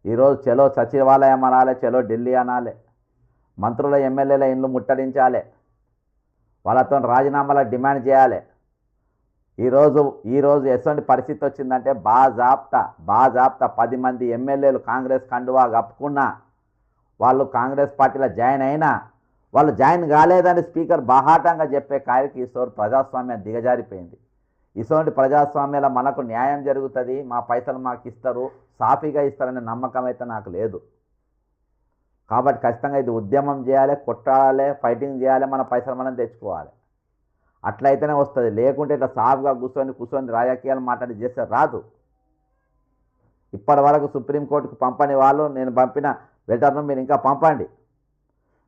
ఈరోజు చలో సచివాలయం అనాలి, చలో ఢిల్లీ అనాలి. మంత్రుల ఎమ్మెల్యేల ఇండ్లు ముట్టడించాలి, వాళ్ళతో రాజీనామాల డిమాండ్ చేయాలి. ఈరోజు ఎటువంటి పరిస్థితి వచ్చిందంటే బాజాప్తా 10 మంది ఎమ్మెల్యేలు కాంగ్రెస్ కండువా కప్పుకున్నా, వాళ్ళు కాంగ్రెస్ పార్టీలో జాయిన్ అయినా, వాళ్ళు జాయిన్ కాలేదని స్పీకర్ బాహాటంగా చెప్పే కాయకి ఈశ్వరు ప్రజాస్వామ్యం దిగజారిపోయింది. ఇటువంటి ప్రజాస్వామ్యంలో మనకు న్యాయం జరుగుతుంది, మా పైసలు మాకు ఇస్తారు, సాఫీగా ఇస్తారనే నమ్మకం అయితే నాకు లేదు. కాబట్టి ఖచ్చితంగా ఇది ఉద్యమం చేయాలి, కొట్టాలి, ఫైటింగ్ చేయాలి, మన పైసలు మనం తెచ్చుకోవాలి. అట్లయితేనే వస్తుంది. లేకుంటే ఇట్లా సాఫ్గా కూర్చొని రాజకీయాలు మాట్లాడి చేస్తే రాదు. ఇప్పటి వరకు సుప్రీంకోర్టుకు పంపని వాళ్ళు, నేను పంపిన లెటర్ను మీరు ఇంకా పంపండి.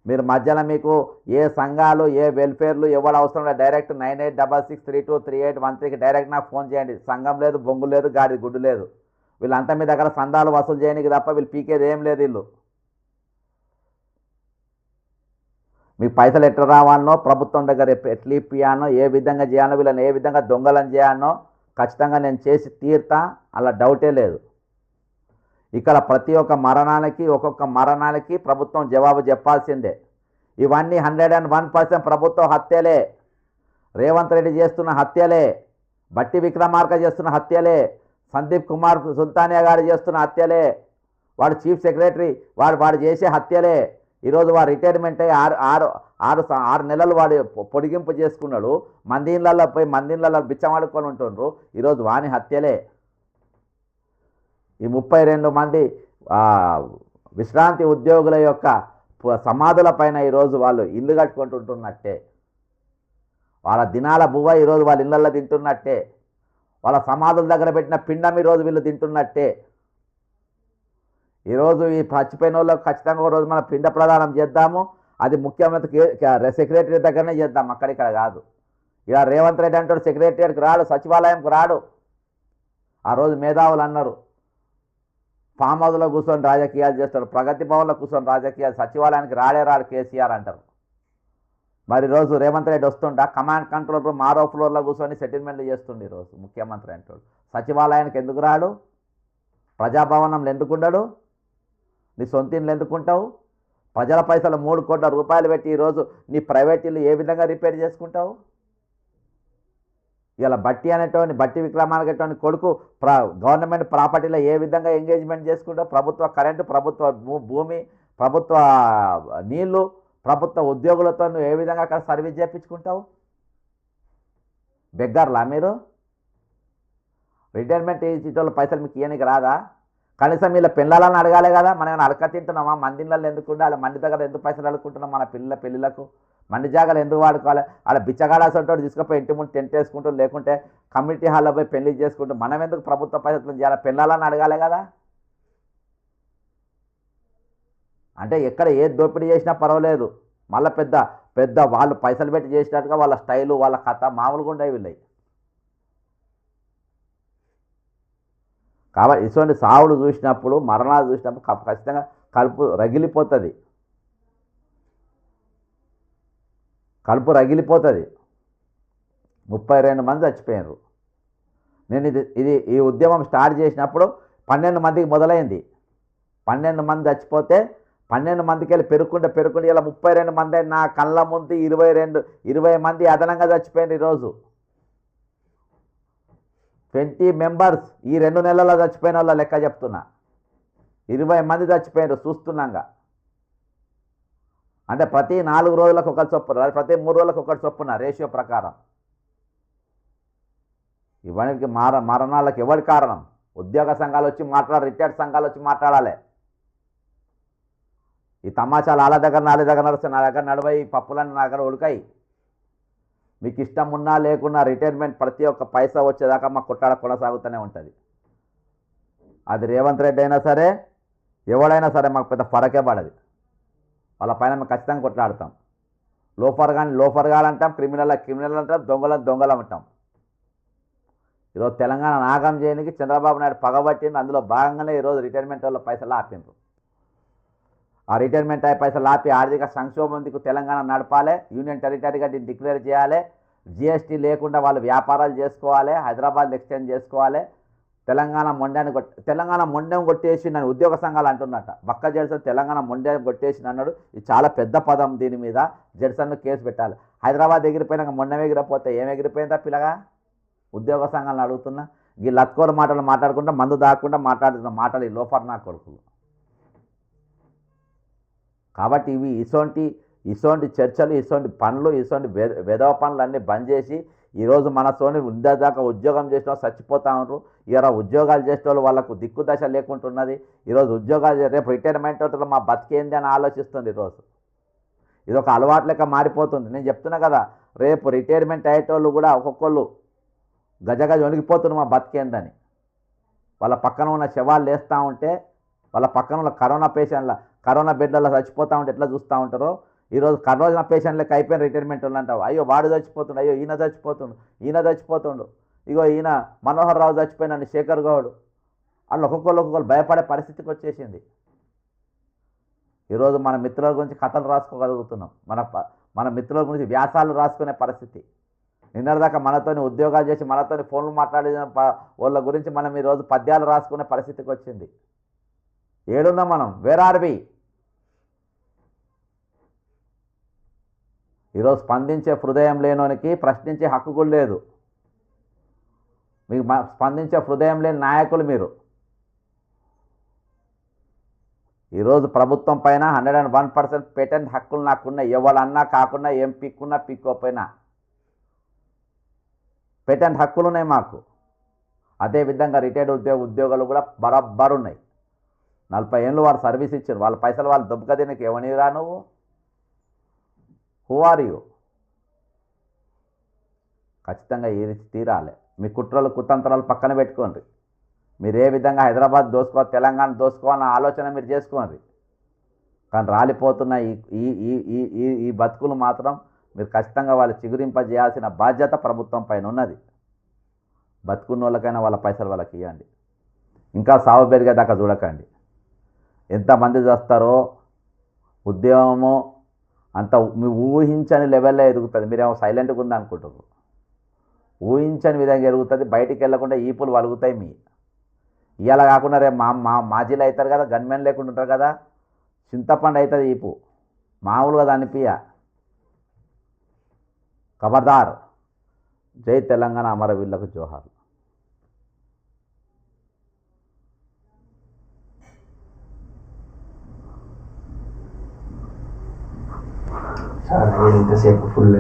మీరు మధ్యలో మీకు ఏ సంఘాలు, ఏ వెల్ఫేర్లు ఎవరు అవసరం లేదు, డైరెక్ట్ 9866323813కి డైరెక్ట్ నాకు ఫోన్ చేయండి. సంఘం లేదు, బొంగు లేదు, గాడి గుడ్డు లేదు. వీళ్ళంతా మీ దగ్గర సందాలు వసూలు చేయడానికి తప్ప వీళ్ళు పీకేది ఏం లేదు. వీళ్ళు మీ పైసలు ఎట్లా రావాలనో, ప్రభుత్వం దగ్గర ఎట్లా ఇప్పియానో, ఏ విధంగా చేయాలో, వీళ్ళని ఏ విధంగా దొంగలను చేయానో ఖచ్చితంగా నేను చేసి తీరుతా, అలా డౌటే లేదు. ఇక్కడ ప్రతి ఒక్క మరణానికి ప్రభుత్వం జవాబు చెప్పాల్సిందే. ఇవన్నీ 101% ప్రభుత్వ హత్యలే. రేవంత్ రెడ్డి చేస్తున్న హత్యలే, బట్టి విక్రమార్క చేస్తున్న హత్యలే, సందీప్ కుమార్ సుల్తానియా గారు చేస్తున్న హత్యలే, వాడు చీఫ్ సెక్రటరీ వాడు చేసే హత్యలే. ఈరోజు వాడు రిటైర్మెంట్ అయ్యి 6 నెలలు వాడు పొడిగింపు చేసుకున్నాడు. మందిళ్ళల్లో పోయి బిచ్చమాడుకొని ఉంటుండ్రు. ఈరోజు వాని హత్యలే. ఈ 32 మంది విశ్రాంతి ఉద్యోగుల యొక్క సమాధుల పైన ఈరోజు వాళ్ళు ఇల్లు కట్టుకుంటుంటున్నట్టే, వాళ్ళ దినాల బువ్వ ఈరోజు వాళ్ళ ఇళ్ళల్లో తింటున్నట్టే, వాళ్ళ సమాధుల దగ్గర పెట్టిన పిండం ఈరోజు వీళ్ళు తింటున్నట్టే. ఈరోజు ఈ చచ్చిపోయిన వాళ్ళకి ఖచ్చితంగా ఒక రోజు మనం పిండ ప్రదానం చేద్దాము. అది ముఖ్యమంత్రి సెక్రటరీ దగ్గరనే చేద్దాం, అక్కడిక్కడ కాదు. ఇలా రేవంత్ రెడ్డి అంటాడు సెక్రటరియట్కి రాడు, సచివాలయంకు రాడు. ఆ రోజు మేధావులు అన్నారు ఫామ్ హౌస్లో కూర్చొని రాజకీయాలు చేస్తాడు, ప్రగతి భవన్లో కూర్చొని రాజకీయాలు, సచివాలయానికి రాడు కేసీఆర్ అంటారు. మరి రోజు రేవంత్ రెడ్డి వస్తుండా కమాండ్ కంట్రోల్ రూమ్ ఆరో ఫ్లోర్లో కూర్చొని సెటిల్మెంట్లు చేస్తుండే ఈరోజు ముఖ్యమంత్రి అంటాడు. సచివాలయానికి ఎందుకు రాడు? ప్రజాభవనంలో ఎందుకు ఉండడు? నీ సొంత ఇల్లు ఎందుకుంటావు? ప్రజల పైసలు 3 కోట్ల రూపాయలు పెట్టి ఈరోజు నీ ప్రైవేట్ ఇల్లు ఏ విధంగా రిపేర్ చేసుకుంటావు? ఇలా బట్టి విక్రమార్కటువంటి కొడుకు గవర్నమెంట్ ప్రాపర్టీలో ఏ విధంగా ఎంగేజ్మెంట్ చేసుకుంటావు? ప్రభుత్వ కరెంటు, ప్రభుత్వ భూమి, ప్రభుత్వ నీళ్లు, ప్రభుత్వ ఉద్యోగులతో నువ్వు ఏ విధంగా అక్కడ సర్వీస్ చేయించుకుంటావు? బెగ్గర్లా మీరు? రిటైర్మెంట్ ఇచ్చేటోళ్ళ పైసలు మీకు ఇవ్వనికి రాదా? కనీసం వీళ్ళ పిల్లలను అడగాలి కదా. మనం ఏమైనా అడక తింటున్నామా? మంది ఇళ్ళల్లో ఎందుకు ఉండాలి? మంది దగ్గర ఎందుకు పైసలు అడుగుకుంటున్నాం? మన పిల్లల పెళ్ళిళ్ళకు మండి జాగాలు ఎందుకు వాడుకోవాలి? అలా బిచ్చగాడాసంటోడు తీసుకుపోయి ఇంటి ముందు టెంట్ వేసుకుంటూ, లేకుంటే కమ్యూనిటీ హాల్లో పోయి పెళ్లి చేసుకుంటూ మనం ఎందుకు ప్రభుత్వ పైసలు చేయాలి? పిల్లలను అడగాలి కదా. అంటే ఎక్కడ ఏ దోపిడీ చేసినా పర్వాలేదు, మళ్ళీ పెద్ద వాళ్ళు పైసలు పెట్టి చేసినట్టుగా వాళ్ళ స్టైలు, వాళ్ళ కథ మామూలుగా ఉండేవి వీళ్ళవి. కాబట్టి ఇటువంటి సావులు చూసినప్పుడు, మరణాలు చూసినప్పుడు ఖచ్చితంగా కడుపు రగిలిపోతుంది. 32 మంది చచ్చిపోయారు. నేను ఈ ఉద్యమం స్టార్ట్ చేసినప్పుడు 12 మందికి మొదలైంది. 12 మంది చచ్చిపోతే 12 మందికి వెళ్ళి పెరుక్కుంటే ఇలా 32 మంది నా కళ్ళ ముందు 20 మంది అదనంగా చచ్చిపోయారు. ఈరోజు 20 మెంబర్స్ ఈ 2 నెలల్లో చచ్చిపోయిన వాళ్ళ లెక్క చెప్తున్నా. 20 మంది చచ్చిపోయారు చూస్తున్నాగా. అంటే ప్రతి 4 రోజులకు ఒకటి చొప్పున, ప్రతి 3 రోజులకు ఒకటి చొప్పున రేషియో ప్రకారం. ఇవన్నీ మరణాలకు ఎవరి కారణం? ఉద్యోగ సంఘాలు వచ్చి రిటైర్డ్ సంఘాలు వచ్చి మాట్లాడాలి. ఈ తమాషాలు వాళ్ళ దగ్గర నా దగ్గర నడుస్తాయి, నా దగ్గర నడవై పప్పులన్నీ నా దగ్గర ఉడకాయి. మీకు ఇష్టం ఉన్నా లేకున్నా రిటైర్మెంట్ ప్రతి ఒక్క పైసా వచ్చేదాకా మా కొట్టాడ కొనసాగుతూనే ఉంటుంది. అది రేవంత్ రెడ్డి అయినా సరే, ఎవడైనా సరే మాకు పెద్ద ఫరకే పడదు. వాళ్ళ పైన మేము ఖచ్చితంగా కొట్లాడతాం. లోఫర్గాలు అంటాం, క్రిమినల్ అంటాం, దొంగలు అంటాం. ఈరోజు తెలంగాణ నాగం చేయడానికి చంద్రబాబు నాయుడు పగబట్టింది. అందులో భాగంగానే ఈరోజు రిటైర్మెంట్ వాళ్ళ పైసలు ఆపిండ్రు. ఆ రిటైర్మెంట్ అయ్యే పైసలు ఆపి ఆర్థిక సంక్షోభంకు తెలంగాణ నడపాలి, యూనియన్ టెరిటరీగా దీన్ని డిక్లేర్ చేయాలి, జిఎస్టీ లేకుండా వాళ్ళు వ్యాపారాలు చేసుకోవాలి, హైదరాబాద్ ఎక్స్చేంజ్ చేసుకోవాలి. తెలంగాణ మొండెం కొట్టేసి నన్ను ఉద్యోగ సంఘాలు అంటున్నట్ట. బక్క జడ్సన్ తెలంగాణ మొండెం కొట్టేసి అన్నాడు. ఇది చాలా పెద్ద పదం. దీని మీద జడ్సన్ను కేసు పెట్టాలి. హైదరాబాద్ ఎగిరిపోయినాక మొండెం ఎగిరిపోతే ఏం ఎగిరిపోయిందా పిల్లగా? ఉద్యోగ సంఘాలను అడుగుతున్నా. ఈ లత్కోర మాటలు మాట్లాడుకుంటా, మందు దాక్కుండా మాట్లాడుతున్న మాటలు ఈ లోఫర్ నా కొడుకులు. కాబట్టి ఇవి ఇటువంటి చర్చలు, ఇటువంటి పనులు, ఇటువంటి వెధవ పనులు అన్నీ బంద్ చేసి ఈరోజు మనతోని ఉండేదాకా ఉద్యోగం చేసిన వాళ్ళు చచ్చిపోతా ఉన్నారు. ఇలా ఉద్యోగాలు చేసే వాళ్ళు వాళ్ళకు దిక్కుదశ లేకుంటున్నది. ఈరోజు ఉద్యోగాలు రేపు రిటైర్మెంట్ అవుతుందో మా బతికేంది అని ఆలోచిస్తుంది. ఈరోజు ఇది ఒక అలవాటు లెక్క మారిపోతుంది. నేను చెప్తున్నా కదా, రేపు రిటైర్మెంట్ అయ్యేటోళ్ళు కూడా ఒక్కొక్కళ్ళు గజగజ వణిగిపోతున్నారు మా బతికేందని. వాళ్ళ పక్కన ఉన్న శవాలు లేస్తూ ఉంటే, వాళ్ళ పక్కన ఉన్న కరోనా బెడ్లలో చచ్చిపోతూ ఉంటే ఎట్లా చూస్తూ ఉంటారో, ఈరోజు కరోనా పేషెంట్లకి అయిపోయిన రిటైర్మెంట్ వాళ్ళు అంటావు. అయ్యో వాడు చచ్చిపోతుండు, అయ్యో ఈయన చచ్చిపోతుండు, ఇగో ఈయన మనోహర్ రావు చచ్చిపోయినండి, శేఖర్ గౌడ్. వాళ్ళు ఒక్కొక్కరు భయపడే పరిస్థితికి వచ్చేసింది. ఈరోజు మన మిత్రుల గురించి కథలు రాసుకోగలుగుతున్నాం, మన మిత్రుల గురించి వ్యాసాలు రాసుకునే పరిస్థితి. నిన్నటిదాకా మనతోని ఉద్యోగాలు చేసి మనతోని ఫోన్లు మాట్లాడిన వాళ్ళ గురించి మనం ఈరోజు పద్యాలు రాసుకునే పరిస్థితికి వచ్చింది. ఏడున్నాం మనం? Where are we? ఈరోజు స్పందించే హృదయం లేనోనికి ప్రశ్నించే హక్కు కూడా లేదు. మీకు స్పందించే హృదయం లేని నాయకులు మీరు. ఈరోజు ప్రభుత్వం పైన 101% పేటెంట్ హక్కులు నాకున్నాయి. ఎవడన్నా కాకుండా ఏం పిక్కున్నా పిక్కోపోయినా పేటెంట్ హక్కులు ఉన్నాయి మాకు. అదేవిధంగా రిటైర్డ్ ఉద్యోగాలు కూడా బరాబర్ ఉన్నాయి. 40 ఏళ్ళు వారు సర్వీస్ ఇచ్చారు. వాళ్ళ పైసలు వాళ్ళు దొబ్బక దీనికి ఎవనిరా నువ్వు? Who are you? ఖచ్చితంగా తీరాలి. మీ కుతంత్రాలు పక్కన పెట్టుకోండి. మీరు ఏ విధంగా హైదరాబాద్ దోసుకోవాలి, తెలంగాణ దోసుకోవాలన్న ఆలోచన మీరు చేసుకోండి. కానీ రాలిపోతున్న ఈ బతుకులు మాత్రం మీరు ఖచ్చితంగా వాళ్ళు చిగురింపజేయాల్సిన బాధ్యత ప్రభుత్వం పైన ఉన్నది. బతుకున్న వాళ్ళకైనా వాళ్ళ పైసలు వాళ్ళకి ఇవ్వండి. ఇంకా సాగు పెరిగేదాకా చూడకండి. ఎంతమంది చేస్తారో ఉద్యమము అంత మీ ఊహించని లెవెల్లో ఎదుగుతుంది. మీరేమో సైలెంట్గా ఉంది అనుకుంటారు. ఊహించని విధంగా ఎదుగుతుంది. బయటికి వెళ్ళకుండా ఈపులు వలుగుతాయి. ఇవాళ కాకుండా రేపు మాజీలు అవుతారు కదా, గన్మెన్ లేకుండా ఉంటారు కదా, చింతపండు అవుతుంది ఈపు. మామూలుగా దాన్ని పియ. ఖబర్దార్. జై తెలంగాణ, అమరవీరులకు జోహార్. సార్ ఇంతసేపు ఫుల్